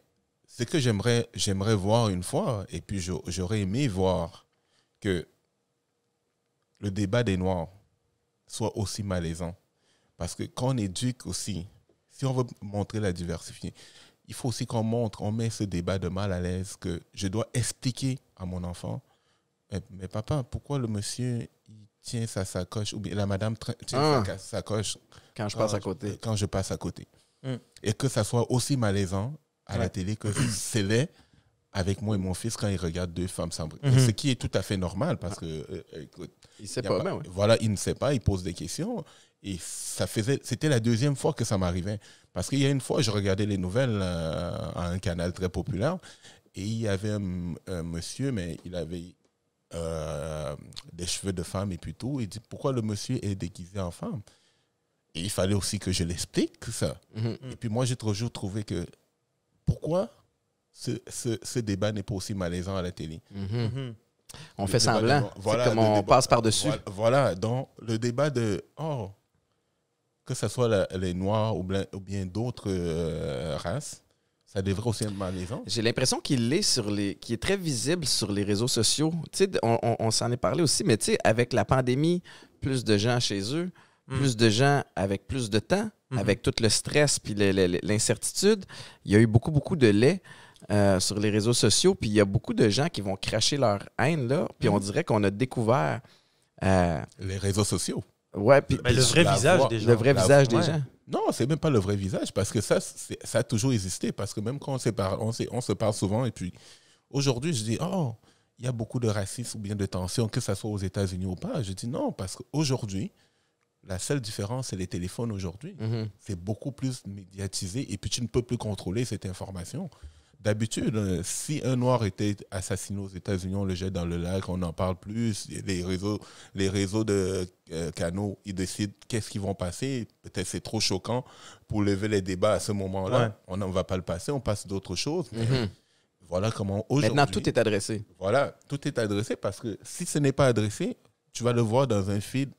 ce que j'aimerais voir une fois, et puis j'aurais aimé voir que le débat des Noirs soit aussi malaisant. Parce que quand on éduque aussi, si on veut montrer la diversité, il faut aussi on met ce débat de mal à l'aise que je dois expliquer à mon enfant, mais papa, pourquoi le monsieur il tient sa sacoche, ou bien la madame tient sa sacoche Quand je passe à côté. quand je passe à côté. Mm. Et que ça soit aussi malaisant à la Ouais. télé que c'est l'est avec moi et mon fils quand il regarde deux femmes s'embrasser. Mhm. Ce qui est tout à fait normal parce que, écoute, Il sait y a pas, pas- ben oui. voilà, il ne sait pas, il pose des questions. Et c'était la deuxième fois que ça m'arrivait. Parce qu'il y a une fois, je regardais les nouvelles à un canal très populaire et il y avait un monsieur, mais il avait des cheveux de femme et puis tout. Il dit, pourquoi le monsieur est déguisé en femme? Et il fallait aussi que je l'explique, ça. Mhm. Et puis moi, j'ai toujours trouvé que pourquoi ce débat n'est pas aussi malaisant à la télé? Mhm. Mhm. On Le fait débat semblant. de- voilà, C'est comme le on débat- passe par-dessus. Voilà, donc le débat de que ce soit les Noirs ou bien d'autres races, ça devrait aussi être malaisant. J'ai l'impression qu'il est très visible sur les réseaux sociaux. Tu sais, on s'en est parlé aussi, mais tu sais, avec la pandémie, plus de gens chez eux, Mm. plus de gens avec plus de temps, Mhm. avec tout le stress puis l'incertitude. Il y a eu beaucoup, beaucoup de lait sur les réseaux sociaux, puis il y a beaucoup de gens qui vont cracher leur haine, là, puis on dirait qu'on a découvert... Les réseaux sociaux. ouais, puis Ben, le vrai la visage voix- des gens. le vrai la- visage des ouais. gens. Non, c'est même pas le vrai visage, parce que ça a toujours existé. Parce que même quand on se parle souvent, et puis aujourd'hui, je dis, oh, il y a beaucoup de racisme ou bien de tension, que ce soit aux États-Unis ou pas. Je dis non, parce qu'aujourd'hui, la seule différence, c'est les téléphones aujourd'hui. Mhm. C'est beaucoup plus médiatisé et puis tu ne peux plus contrôler cette information. D'habitude, si un Noir était assassiné aux États-Unis, on le jette dans le lac, on n'en parle plus. Les réseaux de canaux, ils décident qu'est-ce qu'ils vont passer. Peut-être c'est trop choquant pour lever les débats à ce moment-là. Ouais. On ne va pas le passer, on passe d'autres choses. Mais Mhm. voilà comment aujourd'hui... Maintenant, tout est adressé. Voilà, tout est adressé parce que si ce n'est pas adressé, tu vas le voir dans un feed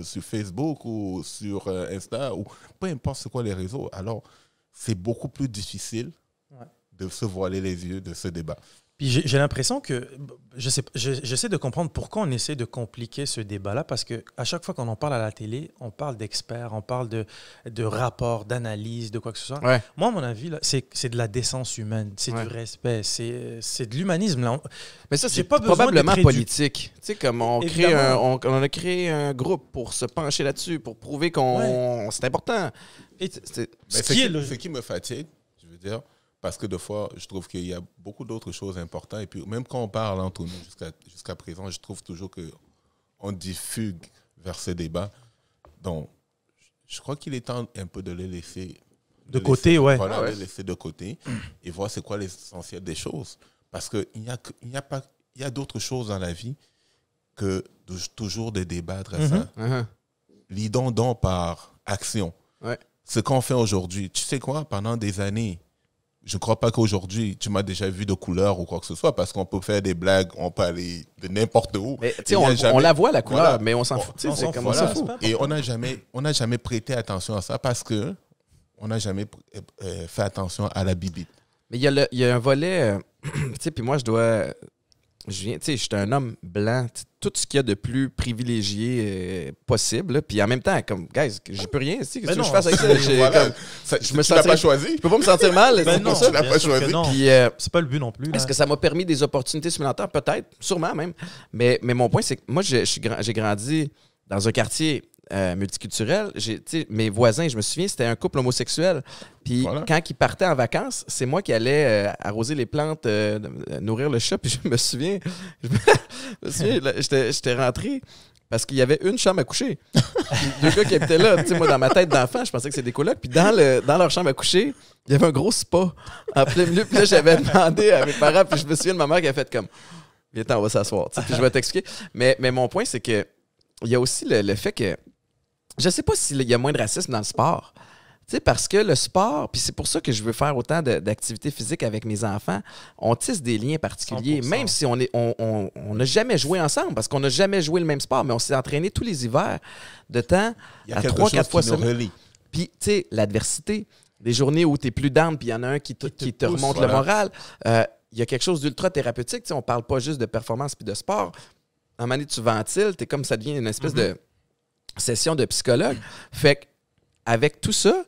sur Facebook ou sur Insta ou peu importe c'est quoi les réseaux. Alors, c'est beaucoup plus difficile Ouais. de se voiler les yeux de ce débat. Puis j'ai l'impression que, j'essaie de comprendre pourquoi on essaie de compliquer ce débat-là, parce qu'à chaque fois qu'on en parle à la télé, on parle d'experts, on parle de rapports, d'analyses, de quoi que ce soit. Ouais. Moi, à mon avis, là, c'est de la décence humaine, c'est du respect, c'est de l'humanisme. Là. Mais ça, c'est pas besoin probablement d'être politique. Tu sais, comme on Évidemment. a créé un groupe pour se pencher là-dessus, pour prouver qu'on c'est important. Et Mais ce qui me fatigue, je veux dire, parce que des fois, je trouve qu'il y a beaucoup d'autres choses importantes. Et puis, même quand on parle entre nous jusqu'à présent, je trouve toujours qu'on diffugue vers ce débat. Donc, je crois qu'il est temps un peu de les laisser de côté, ouais. Voilà, les laisser de côté et voir c'est quoi l'essentiel des choses. Parce qu'il y a d'autres choses dans la vie que toujours de débattre à ça. Lidons donc par action. Ouais. Ce qu'on fait aujourd'hui, tu sais quoi, pendant des années, je ne crois pas qu'aujourd'hui, tu m'as déjà vu de couleur ou quoi que ce soit, parce qu'on peut faire des blagues, on peut aller de n'importe où. Mais on la voit, la couleur, mais on s'en fout. On s'en fout. Et on n'a jamais prêté attention à ça parce que on n'a jamais fait attention à la bibite. Mais il y a un volet, tu sais, puis moi, je suis un homme blanc, tout ce qu'il y a de plus privilégié possible, là, puis en même temps, comme, guys, j'y peux rien, qu'est-ce que je fasse avec ça? Je me l'as pas choisi. Je peux pas me sentir mal. Non, tu l'as pas choisi. Puis, c'est pas le but non plus. Est-ce que ça m'a permis des opportunités supplémentaires? Peut-être, sûrement même. Mais mon point, c'est que moi, j'ai grandi dans un quartier multiculturel. Mes voisins, je me souviens, c'était un couple homosexuel. Puis quand ils partaient en vacances, c'est moi qui allais arroser les plantes, nourrir le chat. Puis je me souviens, j'étais rentré parce qu'il y avait une chambre à coucher. Deux gars qui habitaient là. Moi, dans ma tête d'enfant, je pensais que c'était des colocs. Puis dans leur chambre à coucher, il y avait un gros spa en plein milieu. Puis là, j'avais demandé à mes parents. Puis je me souviens de ma mère qui a fait comme « Viens, on va s'asseoir. » Puis je vais t'expliquer. Mais mon point, c'est que il y a aussi le fait que je sais pas s'il y a moins de racisme dans le sport. Tu sais, parce que le sport, puis c'est pour ça que je veux faire autant d'activités physiques avec mes enfants, on tisse des liens particuliers, 100%. Même si on n'a jamais joué ensemble, parce qu'on n'a jamais joué le même sport, mais on s'est entraîné tous les hivers de temps à 3-4 fois semaine. Puis, tu sais, l'adversité, des journées où tu es plus down, puis il y en a un qui te remonte le moral. Il y a quelque chose d'ultra thérapeutique. Tu sais, on parle pas juste de performance puis de sport. À un moment donné, tu ventiles, t'es comme ça devient une espèce de session de psychologue. Fait qu'avec tout ça,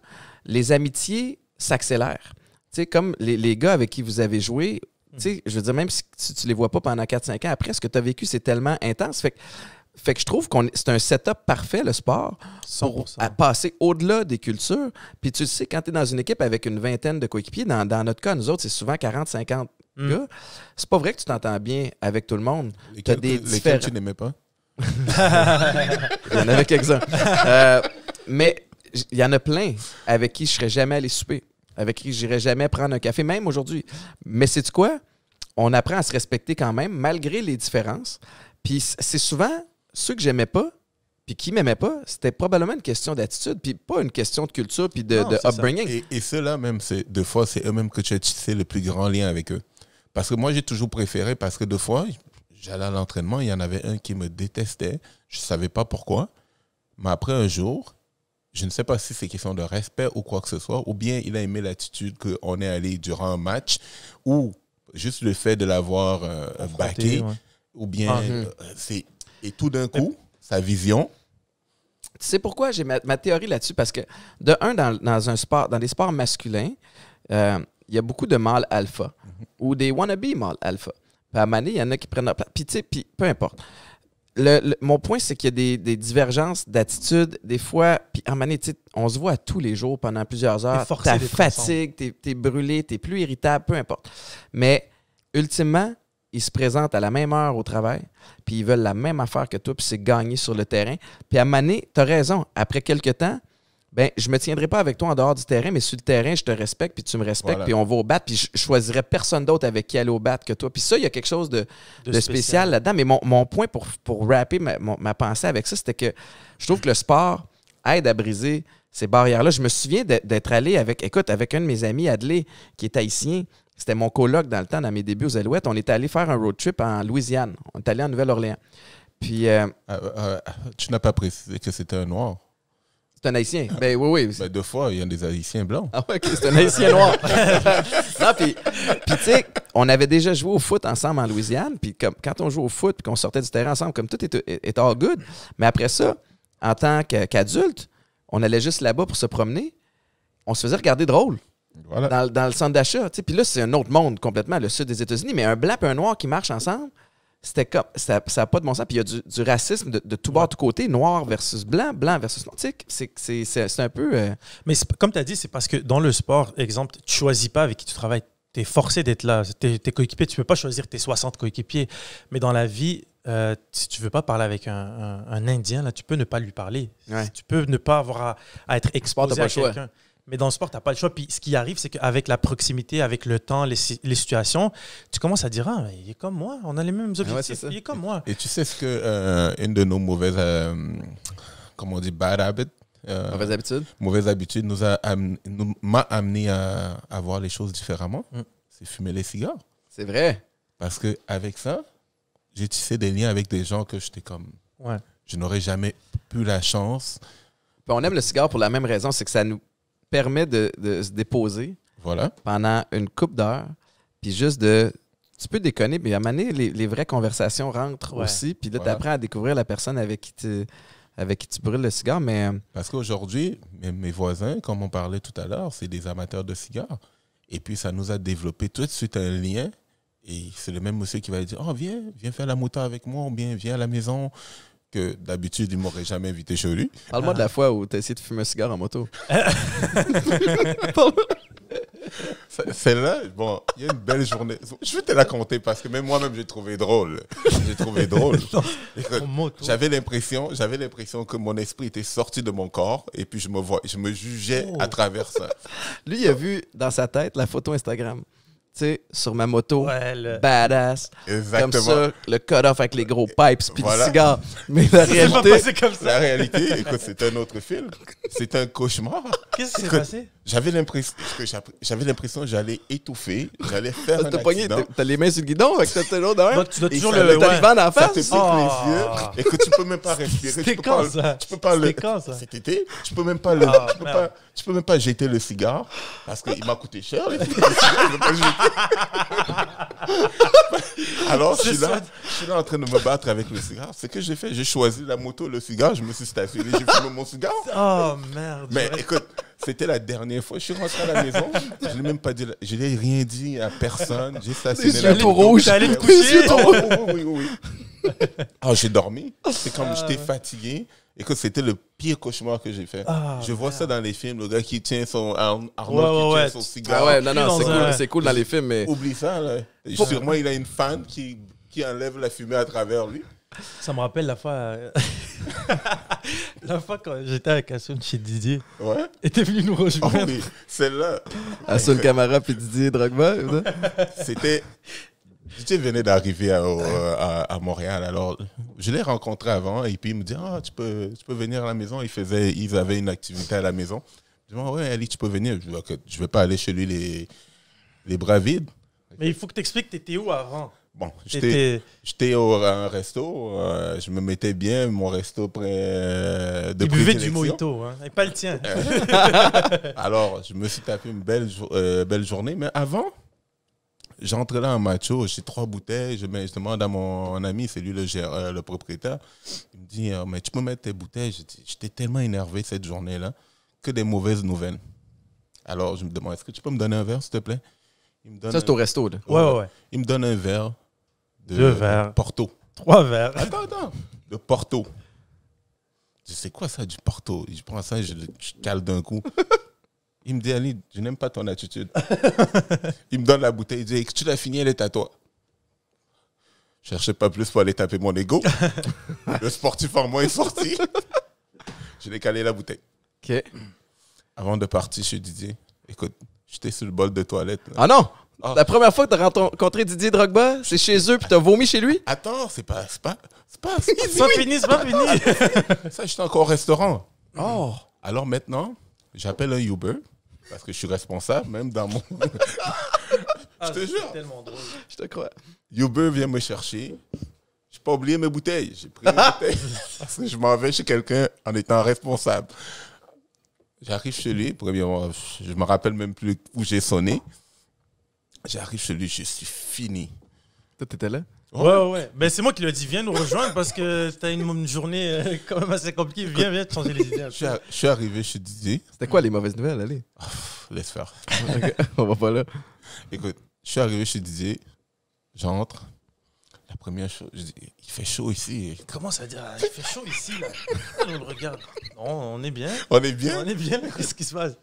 les amitiés s'accélèrent. Tu sais, comme les gars avec qui vous avez joué, tu sais, je veux dire, même si tu les vois pas pendant 4-5 ans, après, ce que tu as vécu, c'est tellement intense. Fait que je trouve que c'est un setup parfait, le sport, pour passer au-delà des cultures. Puis tu le sais, quand tu es dans une équipe avec une vingtaine de coéquipiers, dans notre cas, nous autres, c'est souvent 40-50 gars. C'est pas vrai que tu t'entends bien avec tout le monde. Lesquels tu n'aimais pas? Il y en avait quelques-uns. Mais il y en a plein avec qui je serais jamais allé souper, avec qui j'irais jamais prendre un café, même aujourd'hui. Mais sais-tu quoi? On apprend à se respecter quand même, malgré les différences. Puis c'est souvent ceux que j'aimais pas, puis qui m'aimaient pas, c'était probablement une question d'attitude, puis pas une question de culture, puis de upbringing. Et ceux-là, même, deux fois, c'est eux-mêmes que tu as tissé le plus grand lien avec eux. Parce que moi, j'ai toujours préféré, parce que deux fois, j'allais à l'entraînement, il y en avait un qui me détestait. Je ne savais pas pourquoi. Mais après un jour, je ne sais pas si c'est question de respect ou quoi que ce soit, ou bien il a aimé l'attitude qu'on est allé durant un match, ou juste le fait de l'avoir backé, ou bien et tout d'un coup, sa vision. Tu sais pourquoi j'ai ma théorie là-dessus? Parce que, de un, dans un sport, dans des sports masculins, il y a beaucoup de mâles alpha ou des wannabe mâles alpha. Puis à un moment donné, il y en a qui prennent... Puis peu importe. Mon point, c'est qu'il y a des divergences d'attitude. Des fois, puis à un moment donné, on se voit tous les jours pendant plusieurs heures. T'as fatigue, t'es brûlé, t'es plus irritable, peu importe. Mais ultimement, ils se présentent à la même heure au travail, puis ils veulent la même affaire que toi, puis c'est gagner sur le terrain. Puis à un moment donné, t'as raison. Après quelques temps, ben, je me tiendrai pas avec toi en dehors du terrain, mais sur le terrain, je te respecte, puis tu me respectes, puis on va au bat, puis je choisirais personne d'autre avec qui aller au bat que toi. Puis ça, il y a quelque chose de spécial là-dedans. Mais mon point pour rapper ma pensée avec ça, c'était que je trouve que le sport aide à briser ces barrières-là. Je me souviens d'être allé avec un de mes amis, Adley, qui est haïtien. C'était mon coloc dans le temps, dans mes débuts aux Alouettes. On est allé faire un road trip en Louisiane. On est allé en Nouvelle-Orléans. Puis... tu n'as pas précisé que c'était un noir. C'est un Haïtien. Ben oui, oui. Ben, 2 fois, il y a des Haïtiens blancs. Ah ouais, ok, c'est un Haïtien noir. Non, puis tu sais, on avait déjà joué au foot ensemble en Louisiane, puis quand on joue au foot, puis qu'on sortait du terrain ensemble, comme tout est all good. Mais après ça, en tant qu'adulte, on allait juste là-bas pour se promener. On se faisait regarder drôle. Voilà. Dans le centre d'achat. Tu sais. Puis là, c'est un autre monde complètement, le sud des États-Unis. Mais un blanc et un noir qui marchent ensemble, c'était comme. Ça n'a pas de bon sens. Puis il y a du racisme de tout bord, de tout côté. Noir versus blanc, blanc versus noir. Tu sais, c'est un peu. Mais comme tu as dit, c'est parce que dans le sport, exemple, tu choisis pas avec qui tu travailles. Tu es forcé d'être là. Tes coéquipiers, tu peux pas choisir tes 60 coéquipiers. Mais dans la vie, si tu veux pas parler avec un Indien, là, tu peux ne pas lui parler. Ouais. Tu peux ne pas avoir à être exposé t'as pas à le choix. quelqu'un. Mais dans le sport, tu n'as pas le choix. Puis ce qui arrive, c'est qu'avec la proximité, avec le temps, les situations, tu commences à dire, ah, il est comme moi, on a les mêmes objectifs, c'est ça. il est comme moi. Et tu sais ce que une de nos mauvaises, comment on dit, bad habits, Mauvaise habitude. mauvaise habitude m'a amené à voir les choses différemment. C'est fumer les cigares. C'est vrai. Parce qu'avec ça, j'ai tissé des liens avec des gens que j'étais comme... Ouais. Je n'aurais jamais eu la chance. Puis on aime le cigare pour la même raison, c'est que ça nous permet de se déposer Voilà. pendant une couple d'heures, puis juste de... Tu peux déconner, mais à un moment donné, les vraies conversations rentrent Ouais. aussi, puis là, Voilà. tu apprends à découvrir la personne avec qui tu brûles le cigare, mais... Parce qu'aujourd'hui, mes voisins, comme on parlait tout à l'heure, c'est des amateurs de cigares. Et puis, ça nous a développé tout de suite un lien. Et c'est le même monsieur qui va dire, oh, viens faire la moto avec moi, ou bien viens à la maison. Que d'habitude, il ne m'aurait jamais invité chez lui. Parle-moi de la fois où tu as essayé de fumer un cigare en moto. Celle-là, bon, il y a une belle journée. Je vais te la compter parce que même moi-même, j'ai trouvé drôle. J'ai trouvé drôle. Écoute, En moto. j'avais l'impression que mon esprit était sorti de mon corps et puis je me jugeais à travers ça. Lui, il a vu dans sa tête la photo Instagram. Tu sais, sur ma moto, Ouais, badass. Exactement. Comme ça, le cut-off avec les gros pipes puis Voilà. le cigare. Mais la C'est pas réalité... passé comme ça. La réalité, écoute, c'est un autre film. C'est un cauchemar. Qu'est-ce qui s'est Écoute, passé? J'avais l'impression que j'allais étouffer, j'allais faire un T'as pogné, accident. t'as les mains sur le guidon avec cette l'autre d'un. Donc, tu dois Et toujours ça le. le Taliban en Ça face. te pique Oh. les yeux. Écoute, tu peux même pas respirer. C'était Tu peux quand, pas- ça? Tu peux pas C'était quand, ça? Cet été, tu peux même pas le. Ah, tu peux même pas jeter le cigare parce qu'il m'a coûté cher. Le cigare, je peux pas le jeter. Alors, je suis là en train de me battre avec le cigare. C'est que j'ai fait. J'ai choisi la moto, le cigare. Je me suis stationné. J'ai fumé mon cigare. Oh merde. Mais écoute, c'était la dernière fois. Je suis rentré à la maison. Je n'ai même pas dit. Je n'ai rien dit à personne. J'ai stationné Les la yeux tout moto. rouges. T'es allé te Les coucher? yeux tout rouges. Oui. Ah, j'ai dormi. C'est comme j'étais fatigué. Écoute, c'était le pire cauchemar que j'ai fait. Ah, Je vois ça dans les films, le gars qui tient son Arnold Ouais, qui tient son cigare. Ah ouais, non, Dans c'est un- cool, c'est cool dans les films, mais... Oublie ça, là. Sûrement, il a une fan qui enlève la fumée à travers lui. Ça me rappelle la fois. La fois quand j'étais avec Assoun chez Didier. Ouais. Et t'es venu nous Oh rejoindre. oui, celle-là. Hassan Camara puis Didier Drogba. C'était. Didier venait d'arriver à Montréal. Alors, je l'ai rencontré avant et puis il me dit, ah, tu peux venir à la maison. Ils avaient une activité à la maison. Je dis, ah, ouais, Ali, tu peux venir. Je dis, ok, je vais pas aller chez lui les bras vides. Mais il faut que t'expliques, t'étais où avant? Bon, T'étais. j'étais à un resto. Je me mettais bien, mon resto près de Tu buvais du prédilection. mojito, hein? Et pas le tien. Alors, je me suis tapé une belle journée. Mais avant, j'entre là en macho, j'ai 3 bouteilles. Je demande à mon ami, c'est lui le propriétaire. Il me dit, mais tu peux mettre tes bouteilles. J'étais tellement énervé cette journée-là que des mauvaises nouvelles. Alors, je me demande, est-ce que tu peux me donner un verre, s'il te plaît? Il me donne Ça, c'est au resto, là. Ouais. Il me donne un verre de 2 verres. Porto. 3 verres. Attends. De Porto. Je dis, c'est quoi ça, du Porto? Je prends ça, je cale d'un coup. Il me dit, Ali, je n'aime pas ton attitude. Il me donne la bouteille, il dit, tu l'as fini, elle est à toi. Je cherchais pas plus pour aller taper mon ego. Le sportif en moi est sorti. Je l'ai calé la bouteille. OK. Avant de partir chez Didier, écoute, j'étais sur le bol de toilette. Là. Ah non! Ah. La première fois que t'as rencontré Didier Drogba, c'est chez eux puis t'as vomi chez lui? Attends, c'est pas C'est pas fini. ça, j'étais encore au restaurant. Oh! Alors maintenant, j'appelle un Uber parce que je suis responsable, même dans mon. Je te jure. Tellement drôle. Je te crois. Uber vient me chercher. Je n'ai pas oublié mes bouteilles. J'ai pris mes bouteilles parce que je m'en vais chez quelqu'un en étant responsable. J'arrive chez lui, premièrement, je me rappelle même plus où j'ai sonné. J'arrive chez lui, je suis fini. Toi, t'étais là? Ouais. Ben, c'est moi qui lui ai dit, viens nous rejoindre parce que t'as une journée quand même assez compliquée. Viens te changer les idées. Je suis arrivé chez Didier. C'était quoi les mauvaises nouvelles? Allez. Laisse faire. Okay. On va pas là. Écoute, je suis arrivé chez Didier. J'entre. La première chose, je dis, il fait chaud ici. Comment ça dire? Il fait chaud ici, là. On le regarde. Non, on est bien. On est bien? On est bien. Qu'est-ce qui se passe?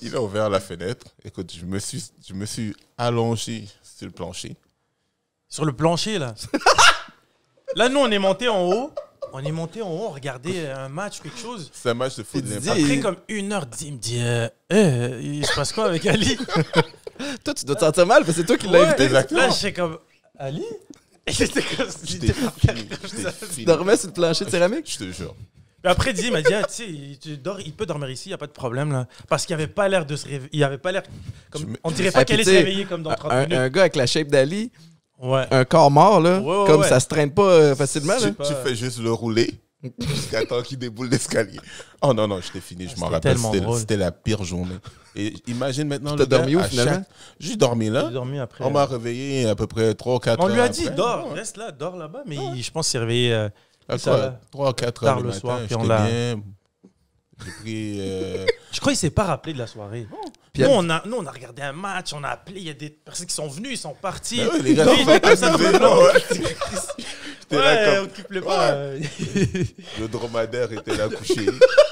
Il a ouvert la fenêtre. Écoute, je me suis allongé sur le plancher. Sur le plancher, là. Là, nous, on est monté en haut. On regardait un match ou quelque chose. C'est un match de foot. Après, comme 1h10, il me dit il se passe quoi avec Ali? Toi, tu dois te sentir mal parce que c'est toi qui l'as invité. Exactement. Là, j'étais comme Ali? Et j'étais comme J'étais fini. Tu dormais sur le plancher de céramique? Je te jure. Mais après, Didier m'a dit, tu sais, il peut dormir ici, il n'y a pas de problème, là. Parce qu'il n'avait pas l'air de se réveiller. Il avait pas l'air. On dirait pas qu'il allait se réveiller comme dans 30 minutes. Un gars avec la shape d'Ali, Ouais. un corps mort, là, Ouais, comme ouais. ça se traîne pas facilement. Là. Tu fais juste le rouler jusqu'à temps qu'il déboule l'escalier. Oh non, j'étais fini, je m'en C'était rappelle. tellement drôle. C'était la pire journée. Et imagine maintenant T'as le gars, dormi où, à finalement? J'ai dormi là. J'ai dormi après. On m'a réveillé à peu près 3 ou 4 heures. On lui a dit, après. dors, reste là, dors là-bas. Mais je pense qu'il s'est réveillé. À ça quoi va. 3 ou 4 Tard heures le le matin. soir, puis J'étais on l'a- bien. J'ai pris... Je crois qu'il s'est pas rappelé de la soirée. Puis Nous, on a regardé un match, on a appelé, il y a des personnes qui sont venues, ils sont partis. Ben oui, les gars, Lui, il était comme ça, ouais. ouais, là comme- occupe-le pas. Le dromadaire était là couché.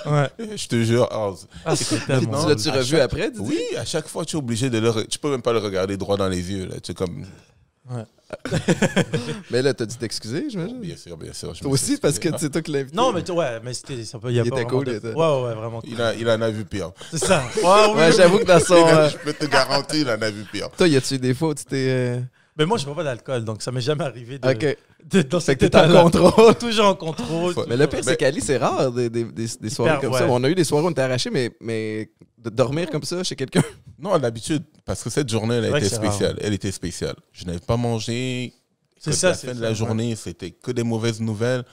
Ouais. Je te jure, Hans. Ah, c'est tellement Non, Tu l'as-tu à revu chaque- après, Didier? Oui, à chaque fois, tu es obligé de le... Tu peux même pas le regarder droit dans les yeux. Là. Tu es comme... Mais là, t'as dû t'excuser, j'imagine. Bien sûr, bien sûr. je Toi me suis aussi, parce que excusé. c'est toi qui l'as invité. Non, mais mais c'était. Il y a Il pas était vraiment cool, de- il était- Ouais, vraiment. Il en a vu pire. C'est ça. Ouais, oui, Ouais, oui. j'avoue que dans son. Je peux te garantir, il en a vu pire. Toi, y a-tu eu des fois où tu t'es. Mais moi, je bois pas d'alcool, donc ça m'est jamais arrivé de. Ok. Dans Fait cet que t'es en état-là. contrôle. Toujours en contrôle. Ouais. Mais le pire, c'est Mais- qu'Ali, c'est rare des soirées comme ça. ouais. On a eu des soirées où on était arrachés, mais de dormir comme ça chez quelqu'un. Non, d'habitude, parce que cette journée, elle C'est a vrai été que c'est rare. spéciale. Elle était spéciale. Je n'avais pas mangé. C'est Écoute, ça, la c'est fin de ça, la ouais. journée, c'était que des mauvaises nouvelles.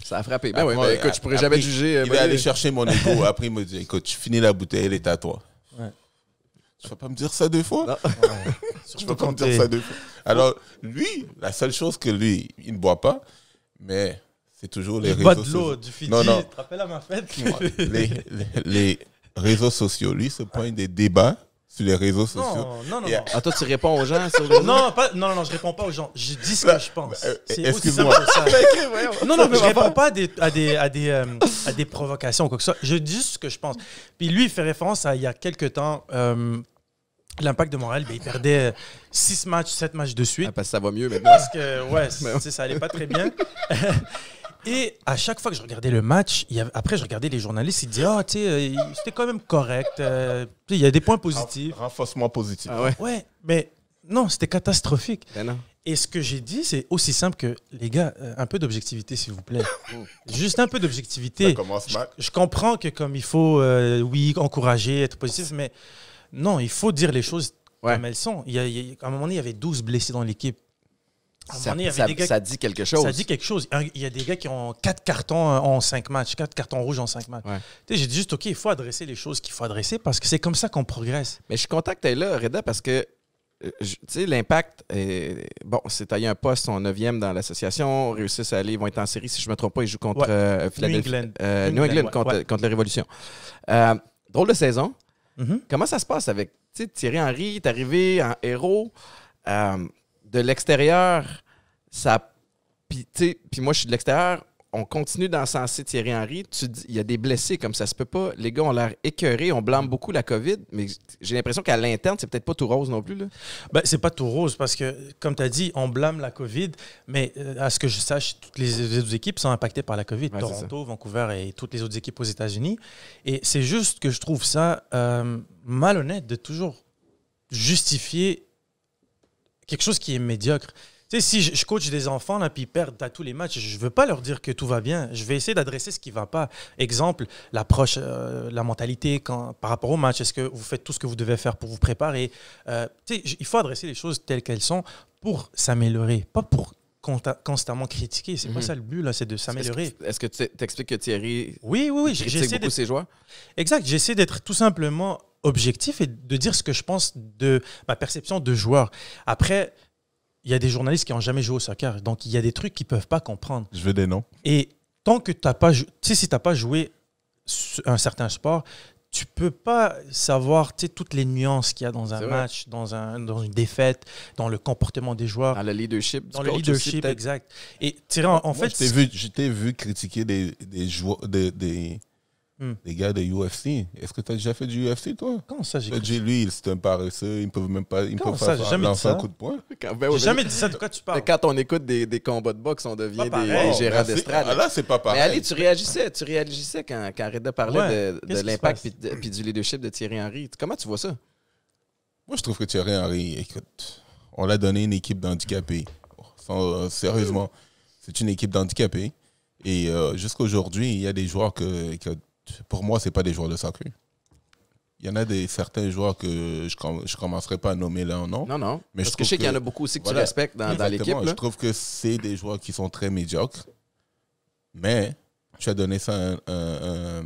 Ça a frappé. Ben oui, Après, mais écoute, je pourrais après, jamais te juger. Il est allé chercher mon ego. Après, il me dit, écoute, tu finis la bouteille, elle est à toi. Ouais. Tu vas pas me dire ça 2 fois? Non. Tu Surtout vas pas me quand dire t'es. ça 2 fois. Alors, lui, la seule chose que lui, il ne boit pas, mais c'est toujours les Il réseaux boit de sociaux. l'eau, du Fiji. Non, non. Tu te rappelles à ma fête? les réseaux sociaux, lui, se pointe des débats sur les réseaux sociaux. Non. Et- Ah, toi, tu réponds aux gens sur le. Non, je réponds pas aux gens. Je dis ce que je pense. C'est aussi excuse-moi. simple que ça. Non, mais je réponds pas à des provocations ou quoi que ce soit. Je dis juste ce que je pense. Puis lui, il fait référence à il y a quelques temps, l'Impact de Montréal, ben, il perdait 6 matchs, 7 matchs de suite. Ah, parce que ça va mieux maintenant. Parce que, ouais, ça allait pas très bien. Et à chaque fois que je regardais le match, après, je regardais les journalistes, ils disaient, ah, tu sais, c'était quand même correct. Tu sais, il y a des points positifs. Renforcement positif. Ah ouais? Ouais, mais non, c'était catastrophique. Ben non. Et ce que j'ai dit, c'est aussi simple que, les gars, un peu d'objectivité, s'il vous plaît. Juste un peu Ça d'objectivité. commence mal. Je comprends que comme il faut, oui, encourager, être positif, mais non, il faut dire les choses Ouais. comme elles sont. À un moment donné, il y avait 12 blessés dans l'équipe. À un moment Ça, donné, il y avait ça- des gars ça dit quelque chose. ça dit quelque chose. Il y a des gars qui ont 4 cartons en 5 matchs, 4 cartons rouges en 5 matchs. Ouais. Tu sais, j'ai dit juste, OK, il faut adresser les choses qu'il faut adresser parce que c'est comme ça qu'on progresse. Mais je suis content que tu es là, Reda, parce que tu sais, l'Impact, bon, c'est taillé un poste, son 9e dans l'association, réussissent à aller, ils vont être en série, si je ne me trompe pas, ils jouent contre Ouais. Philadelphie. New England. New England, ouais, contre, ouais. contre la Révolution. Drôle de saison. Mhm. Comment ça se passe avec tu sais, Thierry Henry, est arrivé en héros de l'extérieur, ça. Puis moi, je suis de l'extérieur. On continue d'encenser Thierry Henry. Tu dis, il y a des blessés comme ça se peut pas. Les gars ont l'air écœurés. On blâme beaucoup la COVID, mais j'ai l'impression qu'à l'interne, c'est peut-être pas tout rose non plus. Là. Ben, c'est pas tout rose parce que, comme tu as dit, on blâme la COVID, mais à ce que je sache, toutes les autres équipes sont impactées par la COVID. Ouais, Toronto, Vancouver et toutes les autres équipes aux États-Unis. Et c'est juste que je trouve ça malhonnête de toujours justifier quelque chose qui est médiocre. Tu sais, si je coach des enfants là, puis ils perdent à tous les matchs, je ne veux pas leur dire que tout va bien. Je vais essayer d'adresser ce qui ne va pas. Exemple, l'approche, la mentalité par rapport au match. Est-ce que vous faites tout ce que vous devez faire pour vous préparer? Tu sais, il faut adresser les choses telles qu'elles sont pour s'améliorer, pas pour constamment critiquer. C'est pas ça le but, là, c'est de s'améliorer. Est-ce que tu expliques que Thierry Oui. critique beaucoup ses joueurs? Exact. J'essaie d'être tout simplement objectif et de dire ce que je pense de ma perception de joueur. Après, il y a des journalistes qui n'ont jamais joué au soccer. Donc, il y a des trucs qu'ils ne peuvent pas comprendre. Je veux des noms. Et tant que tu n'as pas, si tu n'as pas joué un certain sport, tu peux pas savoir toutes les nuances qu'il y a dans un match, dans une défaite, dans le comportement des joueurs. Dans le leadership. Dans le leadership, aussi, exact. Et Thierry, en fait... Je t'ai vu critiquer des joueurs, des gars de UFC. Est-ce que tu as déjà fait du UFC, toi? Comment ça, j'ai lui, c'est un paresseux. Ils ne peuvent même pas lancer un coup de poing. J'ai jamais dit ça. De quoi tu parles? Quand on écoute des combats de boxe, on devient des gérants d'estrade. Là, c'est pas pareil. Mais Ali, tu réagissais quand Reda parlait de l'impact puis du leadership de Thierry Henry. Comment tu vois ça? Moi, je trouve que Thierry Henry, écoute, on l'a donné une équipe d'handicapés. Sérieusement, c'est une équipe d'handicapés. Et jusqu'à aujourd'hui, il y a des joueurs que pour moi, ce n'est pas des joueurs de soccer. Il y en a certains joueurs que je ne commencerai pas à nommer là, non. Non. Mais parce que je sais qu'il y en a beaucoup aussi que tu respectes dans l'équipe. Je trouve que c'est des joueurs qui sont très médiocres. Mais tu as donné ça à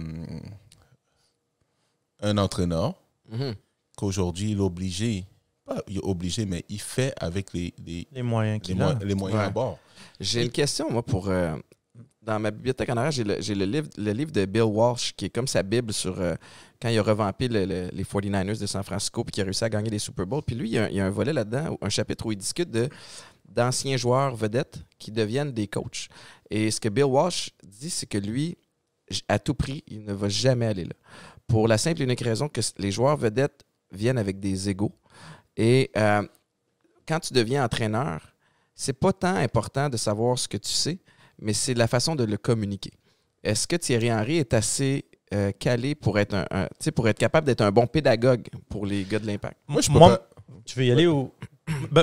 un entraîneur qu'aujourd'hui, il est obligé. Pas il est obligé, mais il fait avec les moyens qu'il a. Les moyens à bord. J'ai une question, moi, pour... Dans ma bibliothèque en arrière, j'ai le livre de Bill Walsh, qui est comme sa Bible sur quand il a revampé les 49ers de San Francisco puis qu'il a réussi à gagner des Super Bowls. Puis lui, il y a un volet là-dedans, un chapitre où il discute d'anciens joueurs vedettes qui deviennent des coachs. Et ce que Bill Walsh dit, c'est que lui, à tout prix, il ne va jamais aller là. Pour la simple et unique raison que les joueurs vedettes viennent avec des égos. Et quand tu deviens entraîneur, c'est pas tant important de savoir ce que tu sais, mais c'est la façon de le communiquer. Est-ce que Thierry Henry est assez calé pour être pour être capable d'être un bon pédagogue pour les gars de l'Impact? Moi, tu veux y aller au...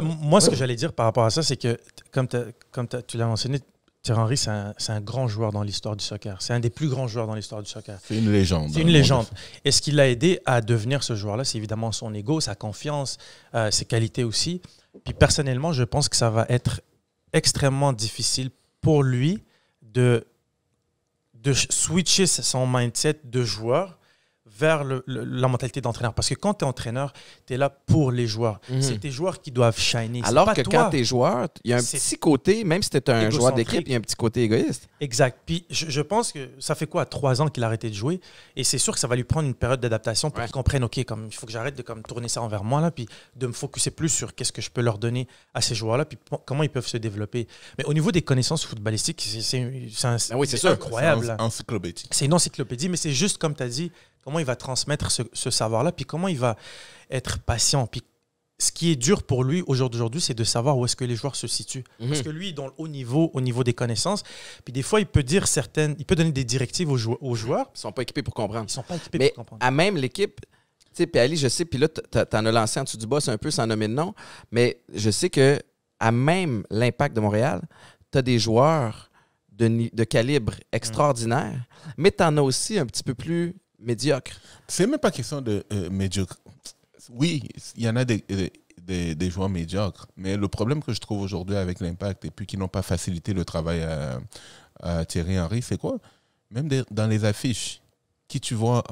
moi, ce que j'allais dire par rapport à ça, c'est que, comme tu l'as mentionné, Thierry Henry, c'est un grand joueur dans l'histoire du soccer. C'est un des plus grands joueurs dans l'histoire du soccer. C'est une légende. C'est une légende. Et ce qui l'a aidé à devenir ce joueur-là, c'est évidemment son ego, sa confiance, ses qualités aussi. Puis personnellement, je pense que ça va être extrêmement difficile pour lui de switcher son mindset de joueur vers la mentalité d'entraîneur. Parce que quand tu es entraîneur, tu es là pour les joueurs. C'est tes joueurs qui doivent shiner. Alors que quand tu es joueur, il y a un petit côté, même si tu es un joueur d'équipe, il y a un petit côté égoïste. Exact. Puis je pense que ça fait 3 ans qu'il a arrêté de jouer. Et c'est sûr que ça va lui prendre une période d'adaptation pour qu'il comprenne, OK, il faut que j'arrête de tourner ça envers moi, là, puis de me focusser plus sur qu'est-ce que je peux leur donner à ces joueurs-là, puis comment ils peuvent se développer. Mais au niveau des connaissances footballistiques, c'est incroyable. C'est une encyclopédie. C'est une encyclopédie, mais c'est juste, comme tu as dit, comment il va transmettre ce savoir-là, puis comment il va être patient. Puis ce qui est dur pour lui au jour d'aujourd'hui, c'est de savoir où est-ce que les joueurs se situent. Parce que lui, dans le haut niveau des connaissances, puis des fois, il peut donner des directives aux joueurs. Ils ne sont pas équipés pour comprendre. Ils sont pas équipés pour comprendre. À même l'équipe, tu sais, puis Ali, je sais, puis là, tu en as lancé en dessous du boss un peu sans nommer de nom, mais je sais que à même l'Impact de Montréal, tu as des joueurs de calibre extraordinaire, mais tu en as aussi un petit peu plus médiocre. C'est même pas question de médiocre. Oui, il y en a des joueurs médiocres, mais le problème que je trouve aujourd'hui avec l'Impact et puis qui n'ont pas facilité le travail à Thierry Henry, c'est quoi? Même dans les affiches, qui tu vois?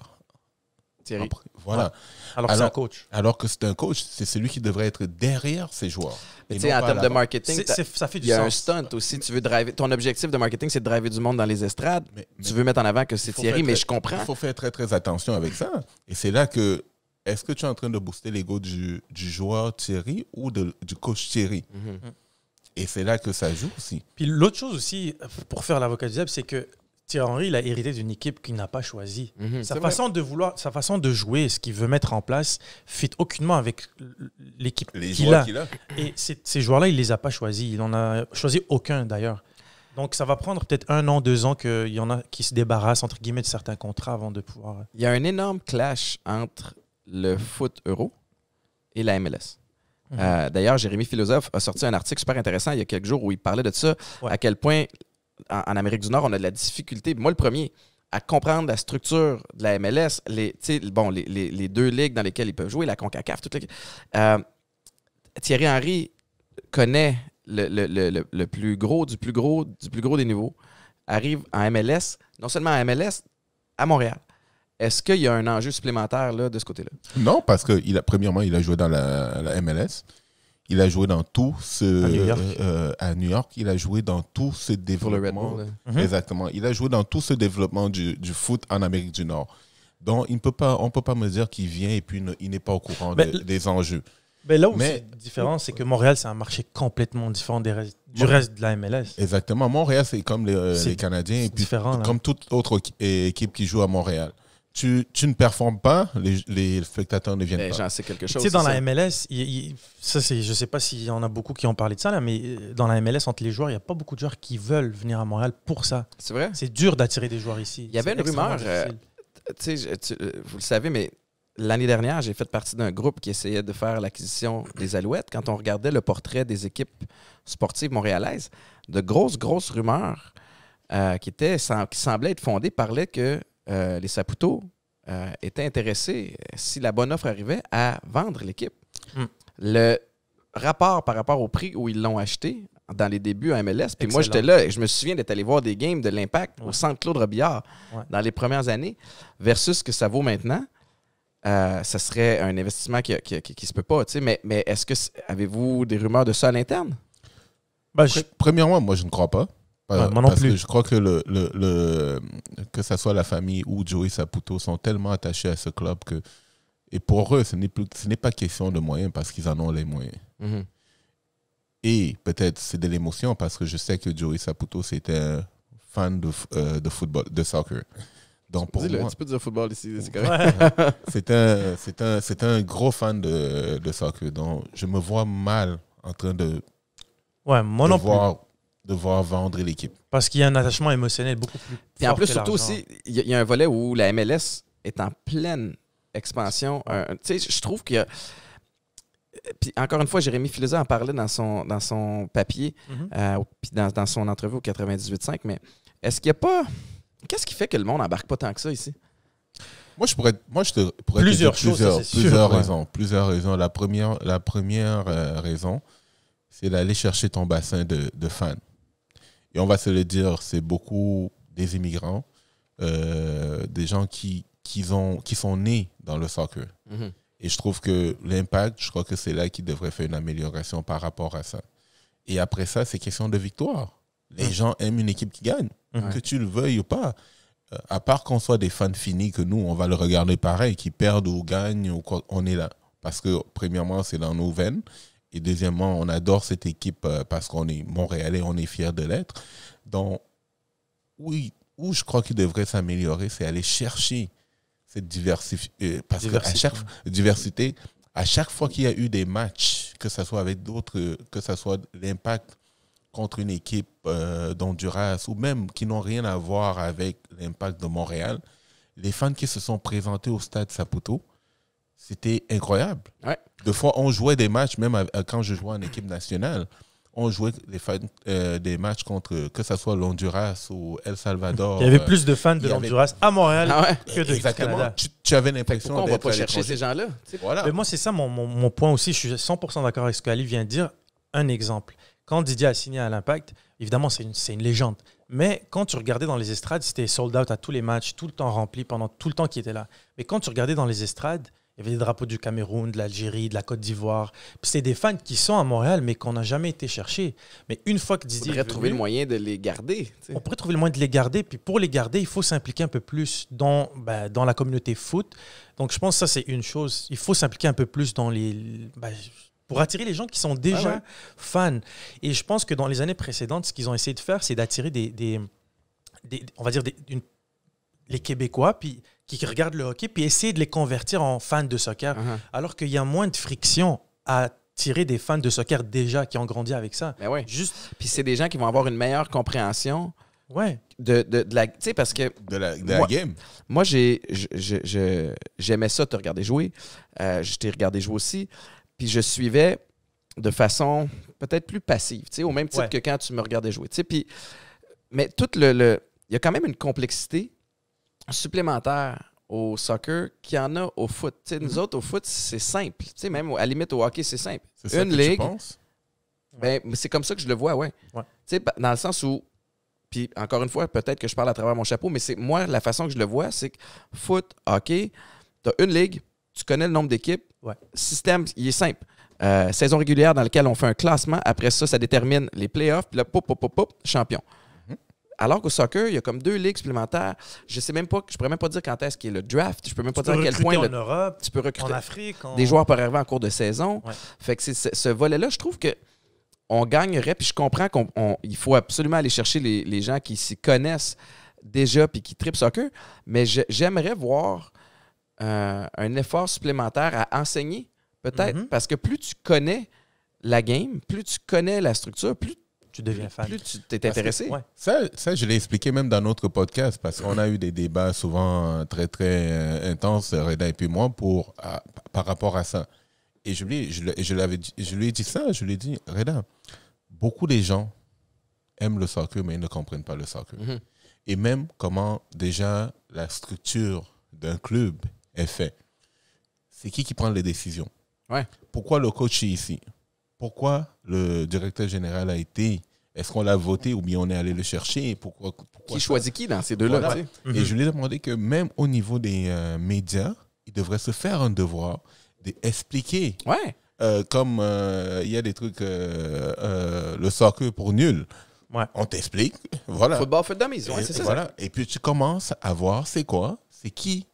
Thierry. Après, voilà. Alors que c'est un coach. Alors que c'est un coach, c'est celui qui devrait être derrière ses joueurs. Tu sais, en termes de marketing, ça fait du il y a sens. un stunt aussi. Tu veux driver, ton objectif de marketing, c'est de driver du monde dans les estrades. Mais tu veux mettre en avant que c'est Thierry, mais je comprends. Il faut faire très, très attention avec ça. Et c'est là que, est-ce que tu es en train de booster l'ego du joueur Thierry ou du coach Thierry? Et c'est là que ça joue aussi. Puis l'autre chose aussi, pour faire l'avocat du diable, c'est que Thierry Henry, il a hérité d'une équipe qu'il n'a pas choisie. Sa façon de jouer, ce qu'il veut mettre en place, fit aucunement avec l'équipe qu'il a. Et ces joueurs-là, il ne les a pas choisis. Il n'en a choisi aucun, d'ailleurs. Donc, ça va prendre peut-être 1 an, 2 ans qu'il y en a qui se débarrassent, entre guillemets, de certains contrats avant de pouvoir... Il y a un énorme clash entre le foot euro et la MLS. D'ailleurs, Jérémy Philosophe a sorti un article super intéressant il y a quelques jours où il parlait de ça, à quel point... En Amérique du Nord, on a de la difficulté, moi le premier, à comprendre la structure de la MLS, les 2 ligues dans lesquelles ils peuvent jouer, la CONCACAF, Thierry Henry connaît le plus gros du plus gros des niveaux arrive en MLS, non seulement en MLS, à Montréal. Est-ce qu'il y a un enjeu supplémentaire là, de ce côté-là? Non, parce que premièrement, il a joué dans la MLS. Il a joué dans tout ce... À New York. Il a joué dans tout ce développement. Pour le Red Bull, Exactement. Il a joué dans tout ce développement du foot en Amérique du Nord. Donc, on ne peut pas me dire qu'il vient et puis il n'est pas au courant des enjeux. Mais là où c'est différent, c'est que Montréal, c'est un marché complètement différent du reste de la MLS. Exactement. Montréal, c'est comme les Canadiens. Et puis, comme toute autre équipe qui joue à Montréal. Tu ne performes pas, les spectateurs ne viennent pas. J'en sais quelque chose. Tu sais, dans la MLS, je ne sais pas s'il y en a beaucoup qui ont parlé de ça, là, mais dans la MLS, entre les joueurs, il n'y a pas beaucoup de joueurs qui veulent venir à Montréal pour ça. C'est vrai? C'est dur d'attirer des joueurs ici. Il y avait une rumeur, vous le savez, mais l'année dernière, j'ai fait partie d'un groupe qui essayait de faire l'acquisition des Alouettes. Quand on regardait le portrait des équipes sportives montréalaises, de grosses rumeurs qui semblaient être fondées parlaient que les Saputo étaient intéressés, si la bonne offre arrivait, à vendre l'équipe. Le rapport par rapport au prix où ils l'ont acheté dans les débuts à MLS, puis moi j'étais là et je me souviens d'être allé voir des games de l'Impact au centre Claude Robillard dans les premières années versus ce que ça vaut maintenant. Ça serait un investissement qui se peut pas, tu sais, mais est-ce que avez-vous des rumeurs de ça à l'interne? Premièrement, moi je ne crois pas. Moi non plus. Que je crois que que ce soit la famille ou Joey Saputo sont tellement attachés à ce club que, et pour eux, ce n'est pas question de moyens parce qu'ils en ont les moyens. Mm-hmm. Et peut-être c'est de l'émotion parce que je sais que Joey Saputo c'était un fan de football, de soccer. Donc pour moi, tu peux dire football ici, c'est correct. C'est un gros fan de soccer. Donc je me vois mal en train de devoir vendre l'équipe. Parce qu'il y a un attachement émotionnel beaucoup plus fort. Et en plus, surtout aussi, il y a un volet où la MLS est en pleine expansion. Tu sais, je trouve qu'il y a... Puis encore une fois, Jérémy Filosa en parlait dans son papier, puis dans son entrevue au 98.5, mais est-ce qu'il n'y a pas... Qu'est-ce qui fait que le monde n'embarque pas tant que ça ici? Moi, je pourrais plusieurs choses, plusieurs raisons. Plusieurs raisons. La première raison, c'est d'aller chercher ton bassin de fans. Et on va se le dire, c'est beaucoup des immigrants, des gens qui sont nés dans le soccer. Mm-hmm. Et je trouve que l'Impact, je crois que c'est là qu'il devrait faire une amélioration par rapport à ça. Et après ça, c'est question de victoire. Les gens aiment une équipe qui gagne, que tu le veuilles ou pas. À part qu'on soit des fans finis, que nous, on va le regarder pareil, qui perdent ou gagnent, ou quoi, on est là. Parce que, premièrement, c'est dans nos veines. Et deuxièmement, on adore cette équipe parce qu'on est Montréalais, on est fiers de l'être. Donc, oui, où je crois qu'il devrait s'améliorer, c'est aller chercher cette diversité. Parce diversité, à chaque fois qu'il y a eu des matchs, que ce soit avec d'autres, que ce soit l'Impact contre une équipe d'Honduras ou même qui n'ont rien à voir avec l'Impact de Montréal, les fans qui se sont présentés au stade Saputo, c'était incroyable. Ouais. Des fois, on jouait des matchs, même quand je jouais en équipe nationale, on jouait des matchs contre, que ce soit l'Honduras ou El Salvador. Il y avait plus de fans de l'Honduras à Montréal que de Canada. Tu avais l'impression pourquoi on ne va pas chercher ces gens-là? Voilà. Mais moi, c'est ça mon point aussi. Je suis 100% d'accord avec ce qu'Ali vient de dire. Un exemple. Quand Didier a signé à l'Impact, évidemment, c'est une légende. Mais quand tu regardais dans les estrades, c'était sold out à tous les matchs, tout le temps rempli, pendant tout le temps qu'il était là. Mais quand tu regardais dans les estrades, il y avait des drapeaux du Cameroun, de l'Algérie, de la Côte d'Ivoire. Puis c'est des fans qui sont à Montréal, mais qu'on n'a jamais été chercher. Mais une fois que Didier... On pourrait trouver le moyen de les garder. On pourrait trouver le moyen de les garder. Puis pour les garder, il faut s'impliquer un peu plus dans la communauté foot. Donc je pense que ça, c'est une chose. Il faut s'impliquer un peu plus dans les... pour attirer les gens qui sont déjà fans. Et je pense que dans les années précédentes, ce qu'ils ont essayé de faire, c'est d'attirer on va dire les Québécois, puis qui regardent le hockey, puis essayer de les convertir en fans de soccer. Alors qu'il y a moins de friction à attirer des fans de soccer déjà qui ont grandi avec ça. Ben ouais. Puis c'est des gens qui vont avoir une meilleure compréhension de la... Tu sais, parce que... De la game. Moi, j'aimais ça te regarder jouer. Je t'ai regardé jouer aussi. Puis je suivais de façon peut-être plus passive, tu sais, au même titre que quand tu me regardais jouer. Tu sais, puis, mais tout il y a quand même une complexité supplémentaire au soccer qu'il y en a au foot. Tu sais, nous autres, au foot, c'est simple. Tu sais, même à la limite, au hockey, c'est simple. C'est ça une que ligue, tu penses? Ben, c'est comme ça que je le vois, ouais. Ouais. Tu sais, dans le sens où, puis encore une fois, peut-être que je parle à travers mon chapeau, mais c'est moi, la façon que je le vois, c'est que foot, hockey, tu as une ligue, tu connais le nombre d'équipes, Ouais. système, il est simple. Saison régulière dans laquelle on fait un classement, après ça détermine les playoffs, puis là, champion. Alors qu'au soccer, il y a comme 2 ligues supplémentaires. Je sais même pas, je pourrais même pas dire quand est-ce qu'il y a le draft. Je peux même pas dire à quel point en Europe, tu peux recruter en Afrique. des joueurs pour arriver en cours de saison. Ouais. Fait que c'est ce volet-là, je trouve que on gagnerait, puis je comprends qu'il faut absolument aller chercher les gens qui s'y connaissent déjà puis qui trippent soccer, mais j'aimerais voir un effort supplémentaire à enseigner, peut-être, parce que plus tu connais la game, plus tu connais la structure, plus tu deviens fan. plus tu t'es intéressé. Ouais. Ça, je l'ai expliqué même dans notre podcast parce qu'on a eu des débats souvent très, très intenses, Reda et puis moi, par rapport à ça. Et je lui ai dit ça, je lui ai dit, Reda, beaucoup des gens aiment le soccer, mais ils ne comprennent pas le soccer. Mhm. Et même comment déjà la structure d'un club est faite. C'est qui prend les décisions? Ouais. Pourquoi le coach est ici? Pourquoi le directeur général a été? Est-ce qu'on l'a voté ou bien on est allé le chercher? Pourquoi Qui choisit qui dans ces deux-là? Voilà. Tu sais? Et je lui ai demandé que même au niveau des médias, il devrait se faire un devoir d'expliquer. Ouais. Comme il y a des trucs, le soccer pour nul. Ouais. On t'explique. Voilà. Football for dummies, ouais, Et, c'est ça. voilà. Et puis tu commences à voir c'est quoi, c'est qui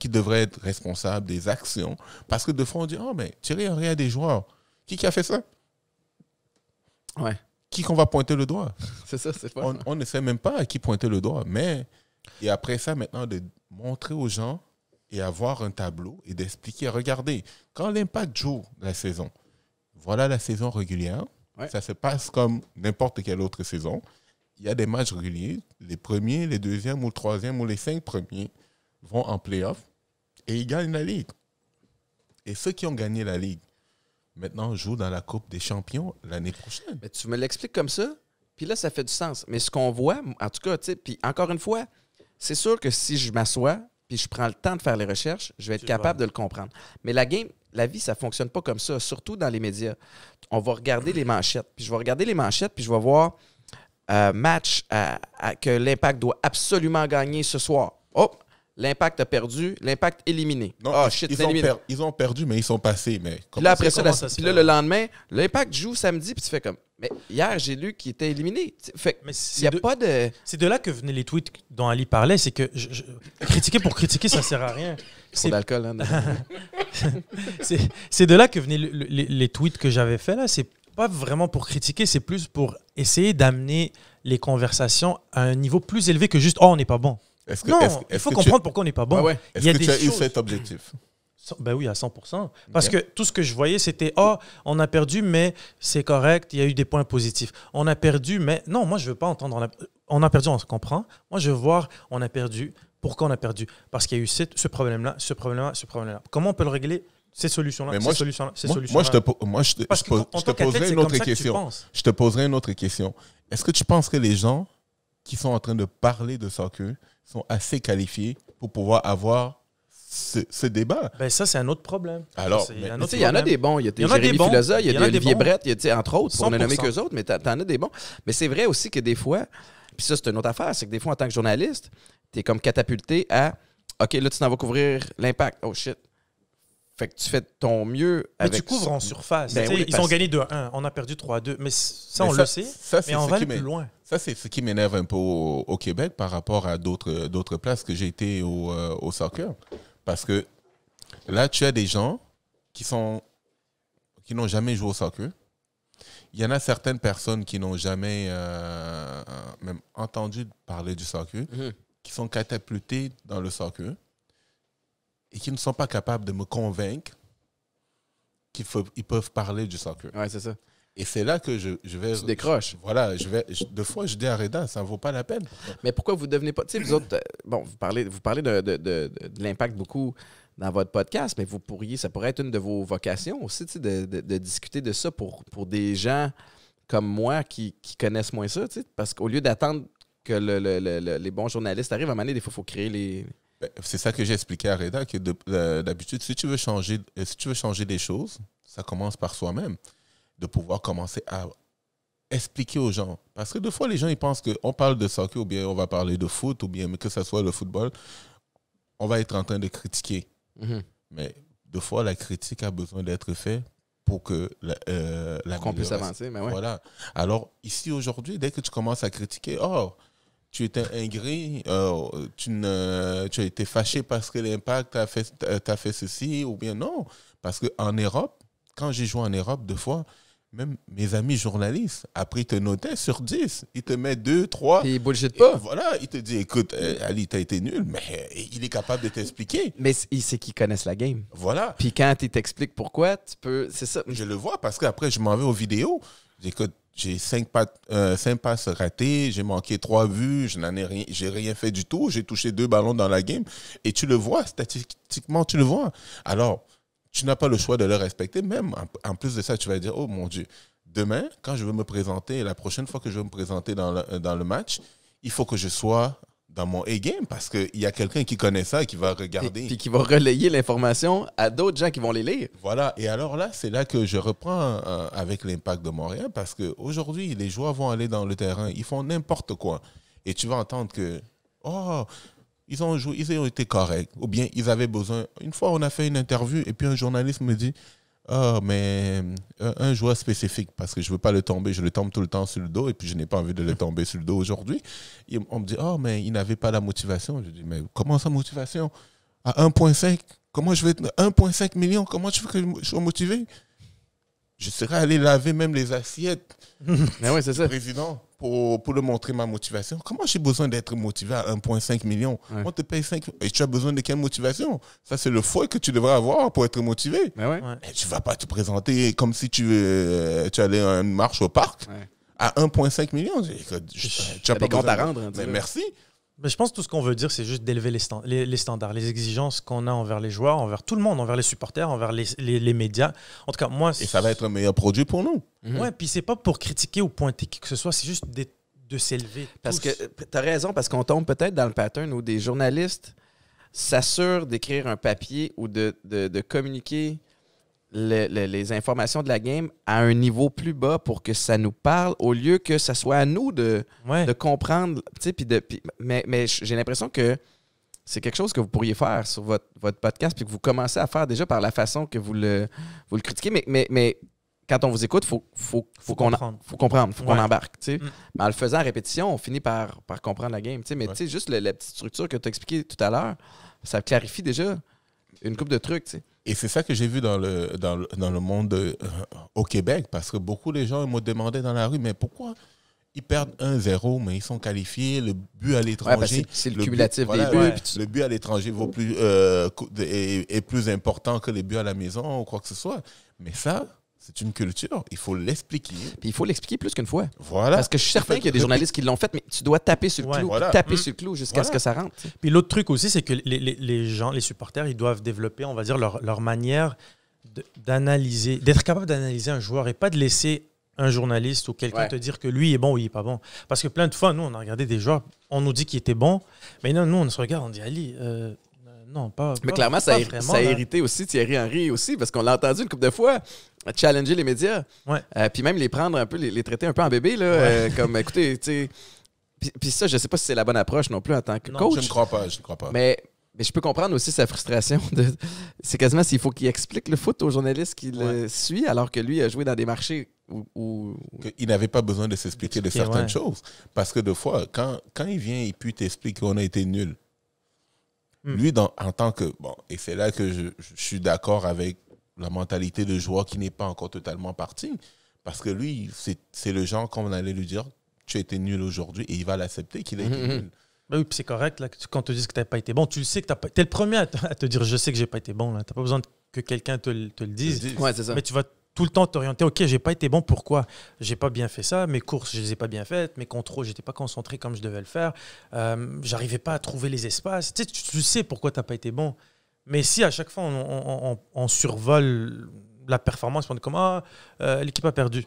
devrait être responsable des actions. Parce que de fois, on dit, oh, mais Thierry Henry a des joueurs. Qui a fait ça? Ouais. Qui qu'on va pointer le doigt? C'est ça, c'est pas. On ne sait même pas à qui pointer le doigt. Mais, et après ça, maintenant, de montrer aux gens et avoir un tableau et d'expliquer, regardez, quand l'Impact joue la saison, voilà la saison régulière. Ouais. Ça se passe comme n'importe quelle autre saison. Il y a des matchs réguliers. Les premiers, les deuxièmes ou le troisième ou les 5 premiers vont en play-off et ils gagnent la Ligue. Et ceux qui ont gagné la Ligue, maintenant, jouent dans la Coupe des champions l'année prochaine. Mais tu me l'expliques comme ça, puis là, ça fait du sens. Mais ce qu'on voit, en tout cas, tu sais, puis encore une fois, c'est sûr que si je m'assois puis je prends le temps de faire les recherches, je vais être capable de le comprendre. Mais la vie, ça ne fonctionne pas comme ça, surtout dans les médias. On va regarder les manchettes, puis je vais regarder les manchettes, puis je vais voir match que l'Impact doit absolument gagner ce soir. Oh! L'Impact a perdu, l'Impact éliminé. Non, Ah, shit, ils ont perdu, mais ils sont passés. Mais puis là, après ça, le lendemain, l'Impact joue samedi, puis tu fais comme, mais hier, j'ai lu qu'il était éliminé. Fait Mais il n'y a pas de... C'est de là que venaient les tweets dont Ali parlait, c'est que critiquer pour critiquer, ça ne sert à rien. Trop d'alcool, hein. C'est de là que venaient les tweets que j'avais faits là. C'est pas vraiment pour critiquer, c'est plus pour essayer d'amener les conversations à un niveau plus élevé que juste « Oh, on n'est pas bon ». Non, il faut comprendre pourquoi on n'est pas bon. Ouais. Est-ce que tu as eu cet objectif? Ben oui, à 100%. Parce que tout ce que je voyais, c'était « Ah, on a perdu, mais c'est correct, il y a eu des points positifs. On a perdu, mais... » Non, moi, je ne veux pas entendre « On a perdu, on se comprend. » Moi, je veux voir « On a perdu. Pourquoi on a perdu? » Parce qu'il y a eu ce problème-là, ce problème-là, ce problème-là. Comment on peut le régler? Ces solutions-là, ces solutions-là, ces solutions-là. Moi, je te poserai une autre question. Je te poserai une autre question. Est-ce que tu penses que les gens qui sont en train de parler de soccer sont assez qualifiés pour pouvoir avoir ce débat? Ben ça, c'est un autre problème. Alors, il y en a des bons. Il y a Jérémy Filosa, il y a Olivier Brett, il y a entre autres, pour ne nommer qu'eux autres, mais t'en as des bons. Mais c'est vrai aussi que des fois, puis ça, c'est une autre affaire, c'est que des fois, en tant que journaliste, t'es comme catapulté à OK, là, tu t'en vas couvrir l'Impact. Oh shit. Fait que tu fais ton mieux avec... Mais tu couvres en surface. Ben oui, ils ont gagné 2-1, on a perdu 3-2. Mais ça, on le sait, mais on va aller plus loin. Ça, c'est ce qui m'énerve un peu au Québec par rapport à d'autres places que j'ai été au soccer. Parce que là, tu as des gens qui n'ont jamais joué au soccer. Il y en a certaines personnes qui n'ont jamais même entendu parler du soccer, qui sont catapultées dans le soccer et qui ne sont pas capables de me convaincre qu'ils peuvent parler du soccer. Ouais, c'est ça. Et c'est là que je vais... Tu décroches. Voilà, deux fois, je dis à Reda, ça ne vaut pas la peine. Mais pourquoi vous ne devenez pas... Tu sais, vous autres, bon, vous parlez de l'impact beaucoup dans votre podcast, mais ça pourrait être une de vos vocations aussi, tu sais, de discuter de ça pour des gens comme moi qui connaissent moins ça, tu sais, parce qu'au lieu d'attendre que les bons journalistes arrivent, à un moment donné, des fois, il faut créer les... C'est ça que j'ai expliqué à Reda, que d'habitude, si tu veux changer des choses, ça commence par soi-même. de pouvoir commencer à expliquer aux gens. Parce que des fois, les gens, ils pensent qu'on parle de soccer ou bien on va parler de foot ou bien, mais que ce soit le football, on va être en train de critiquer. Mais des fois, la critique a besoin d'être faite pour que qu'on puisse avancer. Mais ouais. Voilà. Alors, ici, aujourd'hui, dès que tu commences à critiquer, tu étais ingrat, tu as été fâché parce que l'Impact t'a fait ceci, ou bien non. Parce qu'en Europe, quand j'ai joué en Europe, deux fois, même mes amis journalistes, après, ils te notaient sur 10. Ils te mettent 2, 3. Puis ils bullshit pas. Voilà, ils te disent, écoute, Ali, t'as été nul, mais il est capable de t'expliquer. Mais c'est qu'ils connaissent la game. Voilà. Puis quand ils t'expliquent pourquoi, tu peux... C'est ça. Je le vois parce qu'après, je m'en vais aux vidéos. J'écoute, j'ai 5 passes ratées, j'ai manqué 3 vues, j'ai rien fait du tout, j'ai touché 2 ballons dans la game. Et tu le vois, statistiquement, tu le vois. Alors, tu n'as pas le choix de le respecter. Même en plus de ça, tu vas dire, oh mon Dieu, demain, quand je veux me présenter, la prochaine fois que je veux me présenter dans le match, il faut que je sois dans mon A-game parce qu'il y a quelqu'un qui connaît ça et qui va regarder. Puis qui va relayer l'information à d'autres gens qui vont les lire. Voilà. Et alors là, c'est là que je reprends avec l'Impact de Montréal parce qu'aujourd'hui, les joueurs vont aller dans le terrain, ils font n'importe quoi. Et tu vas entendre que, ils ont joué, ils ont été corrects. Ou bien ils avaient besoin. Une fois, on a fait une interview et puis un journaliste me dit, mais un joueur spécifique, parce que je ne veux pas le tomber, je le tombe tout le temps sur le dos et puis je n'ai pas envie de le tomber sur le dos aujourd'hui. On me dit, mais il n'avait pas la motivation. Je dis, mais comment ça, motivation? À 1,5, comment je vais être 1,5 million? Comment tu veux que je sois motivé? Je serais allé laver même les assiettes Mais ouais, c'est ça. du président pour le montrer ma motivation. Comment j'ai besoin d'être motivé à 1,5 million? Ouais. On te paye 5. Et tu as besoin de quelle motivation? Ça, c'est le fouet que tu devrais avoir pour être motivé. Mais ouais. Mais tu ne vas pas te présenter comme si tu allais à une marche au parc Ouais. à 1,5 million. Tu T'as des comptes à rendre. Mais merci. Mais je pense que tout ce qu'on veut dire, c'est juste d'élever les standards, les exigences qu'on a envers les joueurs, envers tout le monde, envers les supporters, envers les médias. En tout cas, moi... Et ça va être un meilleur produit pour nous. Ouais, puis c'est pas pour critiquer ou pointer qui que ce soit, c'est juste de s'élever. Parce tous. que tu as raison, parce qu'on tombe peut-être dans le pattern où des journalistes s'assurent d'écrire un papier ou de communiquer les informations de la game à un niveau plus bas pour que ça nous parle, au lieu que ça soit à nous de comprendre. Mais j'ai l'impression que c'est quelque chose que vous pourriez faire sur votre podcast puis que vous commencez à faire déjà par la façon que vous le critiquez. Mais quand on vous écoute, faut comprendre, faut qu'on embarque. Mais en le faisant à répétition, on finit par comprendre la game. Mais juste la petite structure que tu as expliquée tout à l'heure, ça clarifie déjà une couple de trucs. T'sais. Et c'est ça que j'ai vu dans le monde au Québec, parce que beaucoup de gens m'ont demandé dans la rue, mais pourquoi ils perdent 1-0, mais ils sont qualifiés, le but à l'étranger... c'est le cumulatif des buts. Le but à l'étranger est plus important que les buts à la maison ou quoi que ce soit. Mais ça, c'est une culture, il faut l'expliquer. Puis il faut l'expliquer plus qu'une fois. Voilà. Parce que je suis certain qu'il y a des journalistes qui l'ont fait, mais tu dois taper sur le clou, taper sur le clou jusqu'à ce que ça rentre. T'sais. Puis l'autre truc aussi, c'est que les gens, les supporters, ils doivent développer, on va dire, leur manière d'analyser, d'être capable d'analyser un joueur et pas de laisser un journaliste ou quelqu'un te dire que lui est bon ou il est pas bon. Parce que plein de fois, nous, on a regardé des joueurs, on nous dit qu'il était bon, mais non, nous, on se regarde, on dit Ali, non, pas. Mais clairement, ça a irrité aussi Thierry Henry aussi, parce qu'on l'a entendu une couple de fois challenger les médias. Ouais. Puis même les prendre un peu, les traiter un peu en bébé, là, comme écoutez, tu sais. Puis ça, je sais pas si c'est la bonne approche non plus en tant que coach. Je ne crois pas. Mais je peux comprendre aussi sa frustration. C'est quasiment s'il faut qu'il explique le foot aux journalistes qui le suit, alors que lui a joué dans des marchés où... Il n'avait pas besoin de s'expliquer de certaines choses. Parce que des fois, quand il vient et puis t'explique qu'on a été nul, lui, en tant que... Bon, et c'est là que je suis d'accord avec la mentalité de joueur qui n'est pas encore totalement parti. Parce que lui, c'est le genre qu'on allait lui dire, tu as été nul aujourd'hui, et il va l'accepter qu'il a été nul. Ben oui, puis c'est correct, là, quand on te dit que tu n'as pas été bon, tu le sais que tu n'as pas... Tu es le premier à te dire, je sais que j'ai pas été bon. Tu n'as pas besoin que quelqu'un te le dise. Ouais, c'est ça. Mais tu vas tout le temps t'orienter, OK, j'ai pas été bon, pourquoi? J'ai pas bien fait ça, mes courses, je les ai pas bien faites, mes contrôles, j'étais pas concentré comme je devais le faire, j'arrivais pas à trouver les espaces. Tu sais pourquoi tu n'as pas été bon. Mais si à chaque fois on survole la performance, on est comme l'équipe a perdu.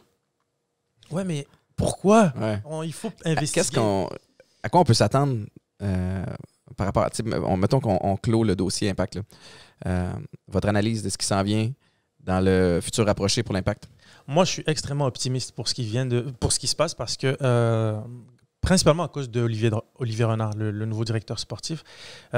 Ouais, mais pourquoi? Il faut investiguer. À quoi on peut s'attendre par rapport à... mettons qu'on clôt le dossier Impact. Là. Votre analyse de ce qui s'en vient dans le futur rapproché pour l'Impact? Moi, je suis extrêmement optimiste pour ce qui se passe parce que, principalement à cause de Olivier Renard, le nouveau directeur sportif.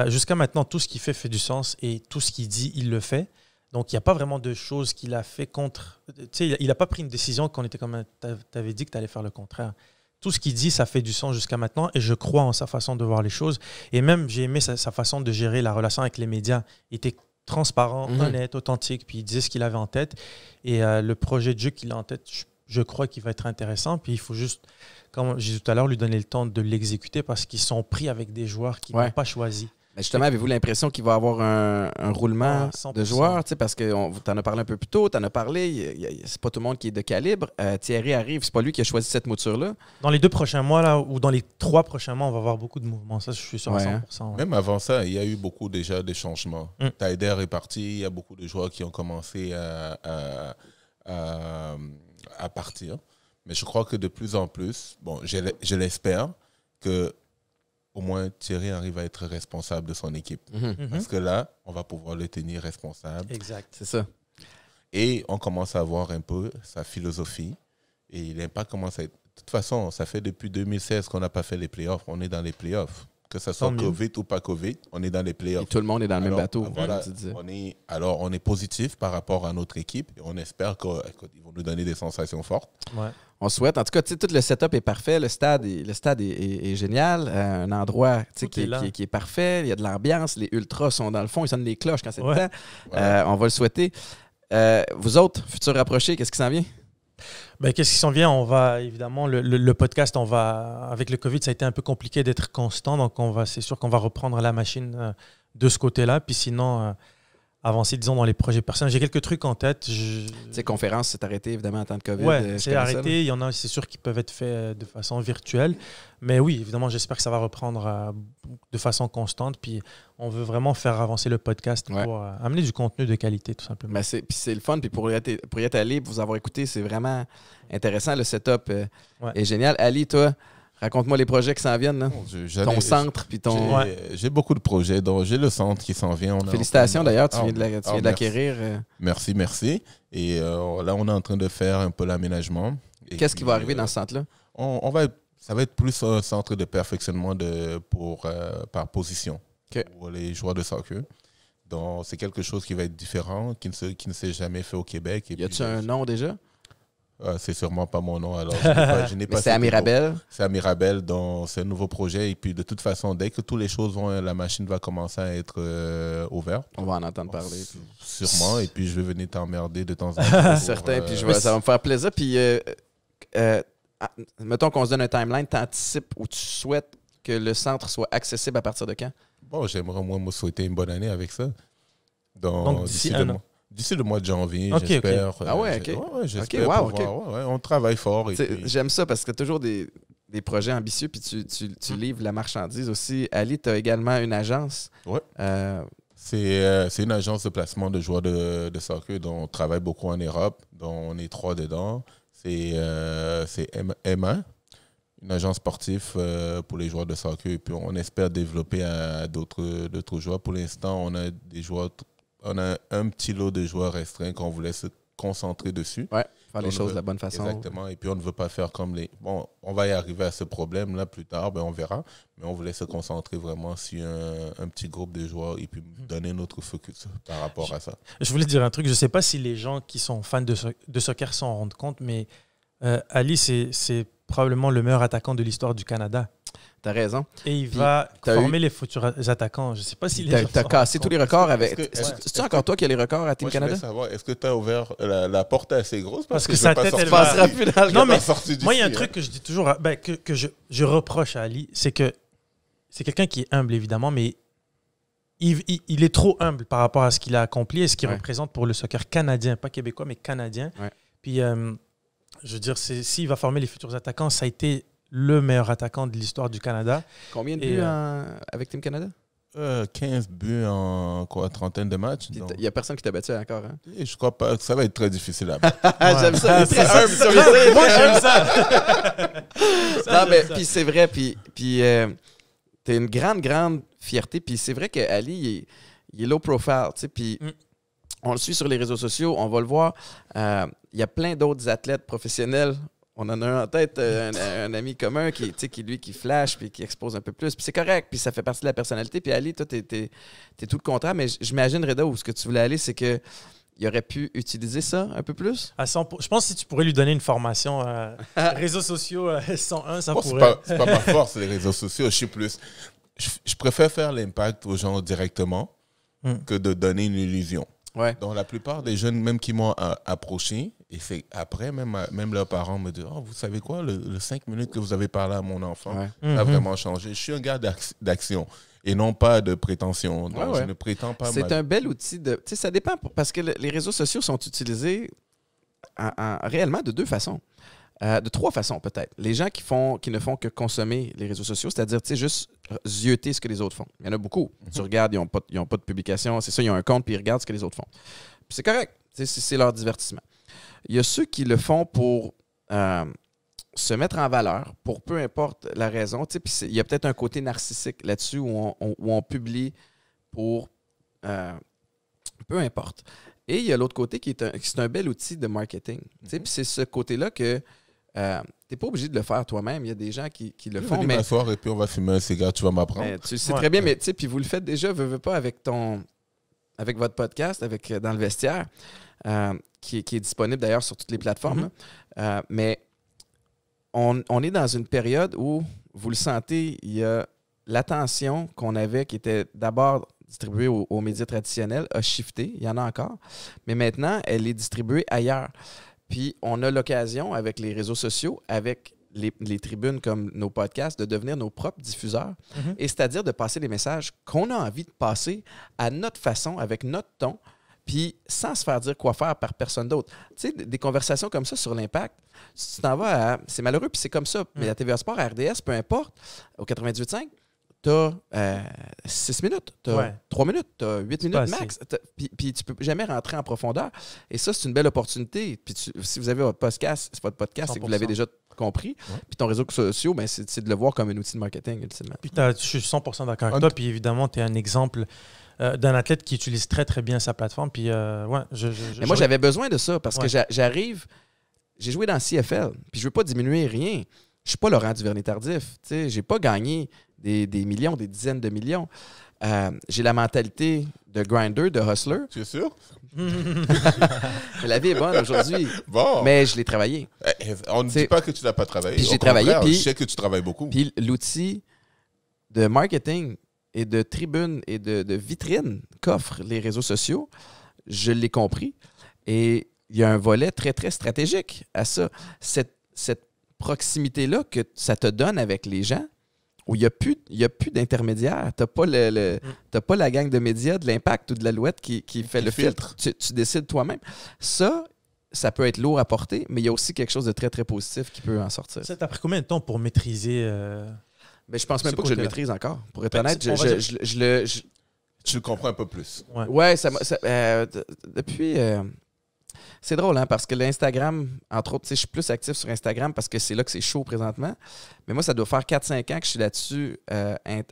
Jusqu'à maintenant, tout ce qu'il fait du sens et tout ce qu'il dit, il le fait. Donc, il n'y a pas vraiment de choses qu'il a fait contre. Tu sais, il n'a pas pris une décision qu'on était comme. Tu avais dit que tu allais faire le contraire. Tout ce qu'il dit, ça fait du sens jusqu'à maintenant et je crois en sa façon de voir les choses. Et même, j'ai aimé sa façon de gérer la relation avec les médias. Il était transparent, honnête, authentique, puis il disait ce qu'il avait en tête. Et le projet de jeu qu'il a en tête, je crois qu'il va être intéressant. Puis il faut juste, comme je disais tout à l'heure, lui donner le temps de l'exécuter parce qu'ils sont pris avec des joueurs qu'ils n'ont pas choisis. Mais justement, avez-vous l'impression qu'il va y avoir un roulement de joueurs? Parce que tu en as parlé un peu plus tôt, tu en as parlé, c'est pas tout le monde qui est de calibre. Thierry arrive, c'est pas lui qui a choisi cette mouture-là. Dans les 2 prochains mois, là, ou dans les 3 prochains mois, on va avoir beaucoup de mouvements. Ça, je suis sûr à 100%. Même avant ça, il y a eu beaucoup déjà de changements. Taider est parti, il y a beaucoup de joueurs qui ont commencé à partir. Mais je crois que de plus en plus, bon, je l'espère, que au moins Thierry arrive à être responsable de son équipe. Parce que là, on va pouvoir le tenir responsable. Exact. C'est ça. Et on commence à voir un peu sa philosophie. Et l'impact commence à être... De toute façon, ça fait depuis 2016 qu'on n'a pas fait les playoffs. On est dans les playoffs. Que ce soit COVID ou pas COVID, on est dans les playoffs. Et tout le monde est dans le même bateau. Voilà, on est positif par rapport à notre équipe. Et on espère qu'ils vont nous donner des sensations fortes. Ouais. On souhaite. En tout cas, tout le setup est parfait. Le stade est génial. Un endroit qui est parfait. Il y a de l'ambiance. Les ultras sont dans le fond. Ils sonnent des cloches quand c'est le temps. On va le souhaiter. Vous autres, futurs rapprochés, qu'est-ce qui s'en vient? Ben, qu'est-ce qui s'en vient? On va, évidemment, le podcast, avec le COVID, ça a été un peu compliqué d'être constant. Donc, c'est sûr qu'on va reprendre la machine de ce côté-là. Puis sinon... avancer, disons, dans les projets personnels. J'ai quelques trucs en tête. Ces conférences, c'est arrêté, évidemment, en temps de COVID. Oui, c'est arrêté. Il y en a, c'est sûr, qui peuvent être faits de façon virtuelle. Mais oui, évidemment, j'espère que ça va reprendre de façon constante. Puis on veut vraiment faire avancer le podcast pour amener du contenu de qualité, tout simplement. Ben c'est le fun. Puis pour y être allé, pour vous avoir écouté, c'est vraiment intéressant. Le setup est génial. Ali, toi... Raconte-moi les projets qui s'en viennent. Là. Ton centre. Puis ton... J'ai beaucoup de projets. Donc, j'ai le centre qui s'en vient. Félicitations d'ailleurs, tu viens de l'acquérir. Merci. Et là, on est en train de faire un peu l'aménagement. Qu'est-ce qui va arriver dans ce centre-là? Ça va être plus un centre de perfectionnement par position pour les joueurs de soccer. Donc, c'est quelque chose qui va être différent, qui ne s'est jamais fait au Québec. Y a-tu un nom déjà? C'est sûrement pas mon nom. Alors, je n'ai pas c'est à Mirabel? C'est à Mirabel, donc c'est un nouveau projet. Et puis, de toute façon, dès que toutes les choses la machine va commencer à être ouverte. On va en entendre parler. Sûrement. Et puis, je vais venir t'emmerder de temps en temps. Certain. Puis, ça va me faire plaisir. Puis, mettons qu'on se donne un timeline. T'anticipes ou tu souhaites que le centre soit accessible à partir de quand? Bon, j'aimerais moi me souhaiter une bonne année avec ça. Donc d'ici un an. D'ici le mois de janvier, j'espère. Okay. Ah ouais, OK. J'espère on travaille fort. J'aime ça parce que tu as toujours des projets ambitieux puis tu livres la marchandise aussi. Ali, tu as également une agence. Oui. C'est une agence de placement de joueurs de soccer dont on travaille beaucoup en Europe, dont on est 3 dedans. C'est M1, une agence sportive pour les joueurs de soccer. Et puis on espère développer à d'autres joueurs. Pour l'instant, on a des joueurs... On a un petit lot de joueurs restreints qu'on voulait se concentrer dessus. Oui, faire les choses de la bonne façon. Exactement. Et puis, on ne veut pas faire comme les... Bon, on va y arriver à ce problème-là plus tard, on verra. Mais on voulait se concentrer vraiment sur un petit groupe de joueurs et puis donner notre focus par rapport à ça. Je voulais dire un truc. Je ne sais pas si les gens qui sont fans de soccer s'en rendent compte, mais Ali, c'est probablement le meilleur attaquant de l'histoire du Canada. T'as raison. Et il va former les futurs attaquants. Je ne sais pas si t'as cassé tous les records avec... C'est-tu encore toi qui as les records à Team Canada? Je voulais savoir, est-ce que tu as ouvert la porte assez grosse? Parce que sa tête, elle passera plus dans le... Non, mais moi, il y a un truc que je dis toujours, que je reproche à Ali, c'est que c'est quelqu'un qui est humble, évidemment, mais il est trop humble par rapport à ce qu'il a accompli et ce qu'il représente pour le soccer canadien, pas québécois, mais canadien. Ouais. Puis, je veux dire, s'il va former les futurs attaquants, ça a été le meilleur attaquant de l'histoire du Canada. Combien de buts avec Team Canada? 15 buts en trentaine de matchs. Il n'y a personne qui t'a battu encore. Hein? Et je crois pas que ça va être très difficile à battre. J'aime ça. C'est très humble. Moi, j'aime ça. Non, mais puis c'est vrai. Puis t'as une grande fierté. Puis c'est vrai qu'Ali, il est low profile. Puis on le suit sur les réseaux sociaux. On va le voir. il y a plein d'autres athlètes professionnels. On en a un en tête, un ami commun qui flash puis qui expose un peu plus. Puis c'est correct, puis ça fait partie de la personnalité. Puis Ali, toi, t'es tout le contraire. Mais j'imagine, Reda, où ce que tu voulais aller, c'est que il aurait pu utiliser ça un peu plus? Je pense que si tu pourrais lui donner une formation réseaux sociaux 101, ça Bon, pourrait. c'est pas ma force, les réseaux sociaux. Je préfère faire l'impact aux gens directement que de donner une illusion. Ouais. Donc, la plupart des jeunes, même qui m'ont approché, et c'est après, même leurs parents me disent « Oh, vous savez quoi, le 5 minutes que vous avez parlé à mon enfant, ça a vraiment changé. » Je suis un gars d'action et non pas de prétention. Donc, je ne prétends pas... C'est un bel outil de... Tu sais, ça dépend, parce que les réseaux sociaux sont utilisés réellement de deux façons. De trois façons, peut-être. Les gens qui ne font que consommer les réseaux sociaux, c'est-à-dire juste zioter ce que les autres font. Il y en a beaucoup. Tu regardes, ils n'ont pas de publication. C'est ça, ils ont un compte, puis ils regardent ce que les autres font. Puis c'est correct. C'est leur divertissement. Il y a ceux qui le font pour se mettre en valeur, pour peu importe la raison. Puis il y a peut-être un côté narcissique là-dessus où on publie pour... peu importe. Et il y a l'autre côté qui est un bel outil de marketing. Puis c'est ce côté-là que tu n'es pas obligé de le faire toi-même. Il y a des gens qui le font. Mais m'asseoir et puis on va fumer un cigare, tu vas m'apprendre. Tu le sais très bien, mais puis vous le faites déjà, veux pas, avec votre podcast, Dans le vestiaire, qui est disponible d'ailleurs sur toutes les plateformes. Mais on est dans une période où, vous le sentez, il y a l'attention qu'on avait, qui était d'abord distribuée aux médias traditionnels, a shifté. Il y en a encore. Mais maintenant, elle est distribuée ailleurs. Puis, on a l'occasion, avec les réseaux sociaux, avec les tribunes comme nos podcasts, de devenir nos propres diffuseurs. Et c'est-à-dire de passer les messages qu'on a envie de passer à notre façon, avec notre ton, puis sans se faire dire quoi faire par personne d'autre. Tu sais, des conversations comme ça sur l'impact, si tu t'en vas à... C'est malheureux, puis c'est comme ça. Mais à TVA Sport, à RDS, peu importe, au 98.5, tu as 6 minutes, tu as 3 minutes, tu as 8 minutes max. Puis tu ne peux jamais rentrer en profondeur. Et ça, c'est une belle opportunité. Puis si vous avez votre podcast, c'est que vous l'avez déjà compris. Puis ton réseau social, ben, c'est de le voir comme un outil de marketing, ultimement. Puis je suis 100% d'accord avec toi. Puis évidemment, tu es un exemple d'un athlète qui utilise très, très bien sa plateforme. Puis Mais moi, j'avais besoin de ça parce que j'arrive... J'ai joué dans CFL, puis je ne veux pas diminuer rien. Je ne suis pas Laurent Duvernay-Tardif. Je n'ai pas gagné des millions, des dizaines de millions. J'ai la mentalité de grinder, de hustler. Tu es sûr? La vie est bonne aujourd'hui. Bon. Mais je l'ai travaillé. On ne dit pas que tu n'as pas travaillé. Puis j'ai travaillé. Puis, je sais que tu travailles beaucoup. Puis l'outil de marketing et de tribune et de vitrine qu'offrent les réseaux sociaux, je l'ai compris. Et il y a un volet très, très stratégique à ça. Cette proximité-là que ça te donne avec les gens, où il n'y a plus d'intermédiaire. Tu n'as pas la gang de médias, de l'Impact ou de l'Alouette qui fait le filtre. Tu décides toi-même. Ça peut être lourd à porter, mais il y a aussi quelque chose de très, très positif qui peut en sortir. Ça t'a pris combien de temps pour maîtriser mais je pense même pas que je le maîtrise encore. Pour être honnête, tu le comprends un peu plus. Ouais, depuis... c'est drôle, hein, parce que l'Instagram, entre autres, je suis plus actif sur Instagram parce que c'est là que c'est chaud présentement. Mais moi, ça doit faire 4-5 ans que je suis là-dessus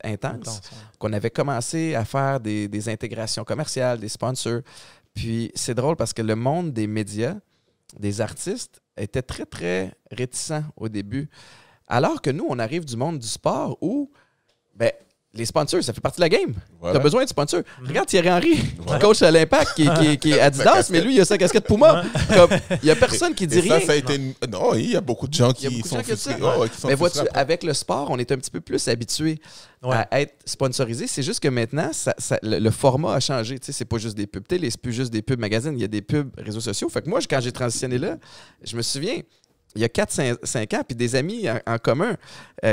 intense. Qu'on avait commencé à faire des intégrations commerciales, des sponsors. Puis c'est drôle parce que le monde des médias, des artistes, était très, très réticent au début. Alors que nous, on arrive du monde du sport où, ben, les sponsors, ça fait partie de la game. Voilà. Tu as besoin de sponsors. Regarde Thierry Henry, qui coach à l'Impact, qui est Adidas, mais lui, il a sa casquette Puma. Il n'y a personne qui dit rien. Ça a été non, il y a beaucoup de gens qui sont frustrés. Mais vois-tu, avec le sport, on est un petit peu plus habitué à être sponsorisé. C'est juste que maintenant, le format a changé. Tu sais, c'est pas juste des pubs télé, c'est plus juste des pubs magazines. Il y a des pubs réseaux sociaux. Fait que moi, quand j'ai transitionné là, je me souviens... Il y a 4-5 ans, puis des amis en commun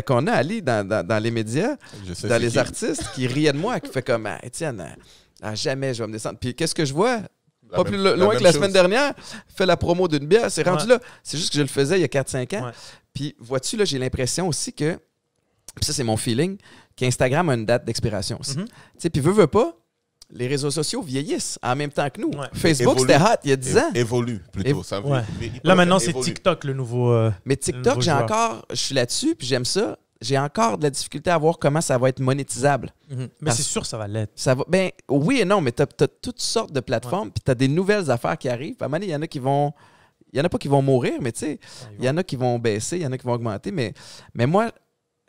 qu'on a allés dans les médias, dans les artistes, qui riaient de moi, qui fait comme « Étienne, jamais je vais me descendre. » Puis qu'est-ce que je vois? Pas plus loin que la semaine dernière, fait la promo d'une bière, c'est rendu là. C'est juste que je le faisais il y a 4-5 ans. Ouais. Puis vois-tu, là, j'ai l'impression aussi que, puis ça c'est mon feeling, qu'Instagram a une date d'expiration aussi. Tu sais, puis veut pas, les réseaux sociaux vieillissent en même temps que nous. Ouais. Facebook, c'était hot il y a 10 ans. Évolue plutôt. Là, maintenant, c'est TikTok, le nouveau. Mais TikTok, je suis là-dessus, puis j'aime ça. J'ai encore de la difficulté à voir comment ça va être monétisable. Mais c'est sûr que ça va l'être. Ben, oui et non, mais tu as toutes sortes de plateformes, puis tu as des nouvelles affaires qui arrivent. À un moment donné, il y en a qui vont il y en a pas qui vont mourir, mais tu sais, il y en a qui vont baisser, il y en a qui vont augmenter. Mais moi,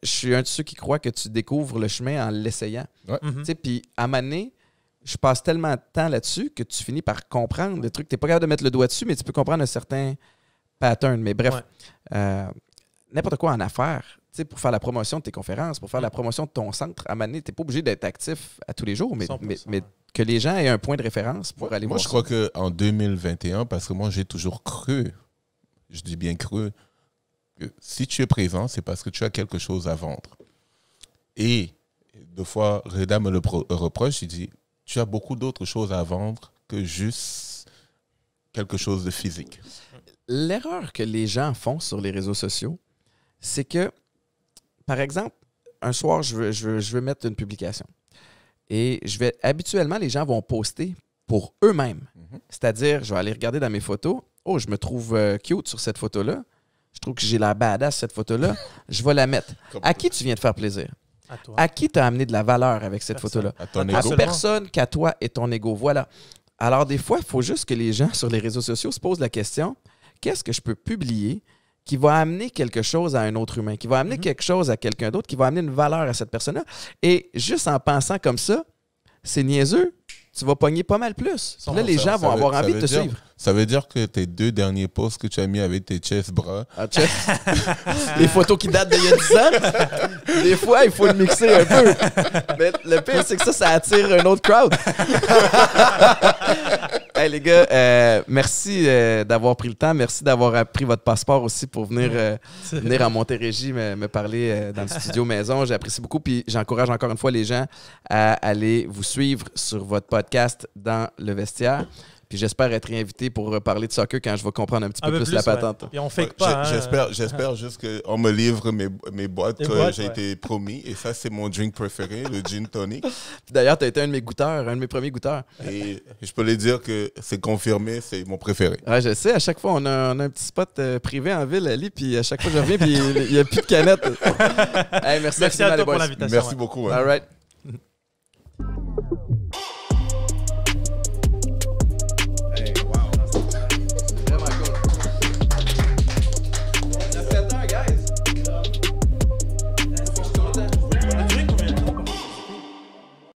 je suis un de ceux qui croient que tu découvres le chemin en l'essayant. Ouais. Tu sais, puis à un moment donné, je passe tellement de temps là-dessus que tu finis par comprendre des trucs. Tu n'es pas capable de mettre le doigt dessus, mais tu peux comprendre un certain pattern. Mais bref, n'importe quoi en affaires, tu sais, pour faire la promotion de tes conférences, pour faire la promotion de ton centre, à un moment donné, tu n'es pas obligé d'être actif à tous les jours, mais que les gens aient un point de référence pour aller voir. Moi, je crois qu'en 2021, parce que moi, j'ai toujours cru, je dis bien cru, que si tu es présent, c'est parce que tu as quelque chose à vendre. Et deux fois, Reda me le reproche, il dit, tu as beaucoup d'autres choses à vendre que juste quelque chose de physique. L'erreur que les gens font sur les réseaux sociaux, c'est que, par exemple, un soir, je veux mettre une publication. Et habituellement, les gens vont poster pour eux-mêmes. C'est-à-dire, je vais aller regarder dans mes photos. Oh, je me trouve cute sur cette photo-là. Je trouve que j'ai la badass cette photo-là. Je vais la mettre. À qui tu viens de faire plaisir? À toi. À qui tu as amené de la valeur avec cette photo-là? À ton À ego. personne qu'à toi et ton ego. Voilà. Alors, des fois, il faut juste que les gens sur les réseaux sociaux se posent la question, qu'est-ce que je peux publier qui va amener quelque chose à un autre humain, qui va amener quelque chose à quelqu'un d'autre, qui va amener une valeur à cette personne-là? Et juste en pensant comme ça, c'est niaiseux, tu vas pogner pas mal plus. Là, les gens vont avoir envie de te suivre. Ça veut dire que tes 2 derniers posts que tu as mis avec tes chest bras. Les photos qui datent d'il y a 10 ans, des fois, il faut le mixer un peu. Mais le pire, c'est que ça attire un autre crowd. Hey, les gars, merci d'avoir pris le temps. Merci d'avoir pris votre passeport aussi pour venir à Montérégie me parler dans le studio maison. J'apprécie beaucoup. Puis j'encourage encore une fois les gens à aller vous suivre sur votre podcast Dans le vestiaire. Puis j'espère être réinvité pour parler de soccer quand je vais comprendre un petit peu plus la patente. Et on fake pas. J'espère juste qu'on me livre mes boîtes que j'ai été promis. Et ça, c'est mon drink préféré, le gin tonic. D'ailleurs, tu as été un de mes goûteurs, un de mes premiers goûteurs. Et je peux les dire que c'est confirmé, c'est mon préféré. Ouais, je sais, à chaque fois, on a un petit spot privé en ville, Ali, puis à chaque fois que je reviens, puis il n'y a plus de canettes. Hey, merci à toi pour l'invitation. Merci beaucoup. All right.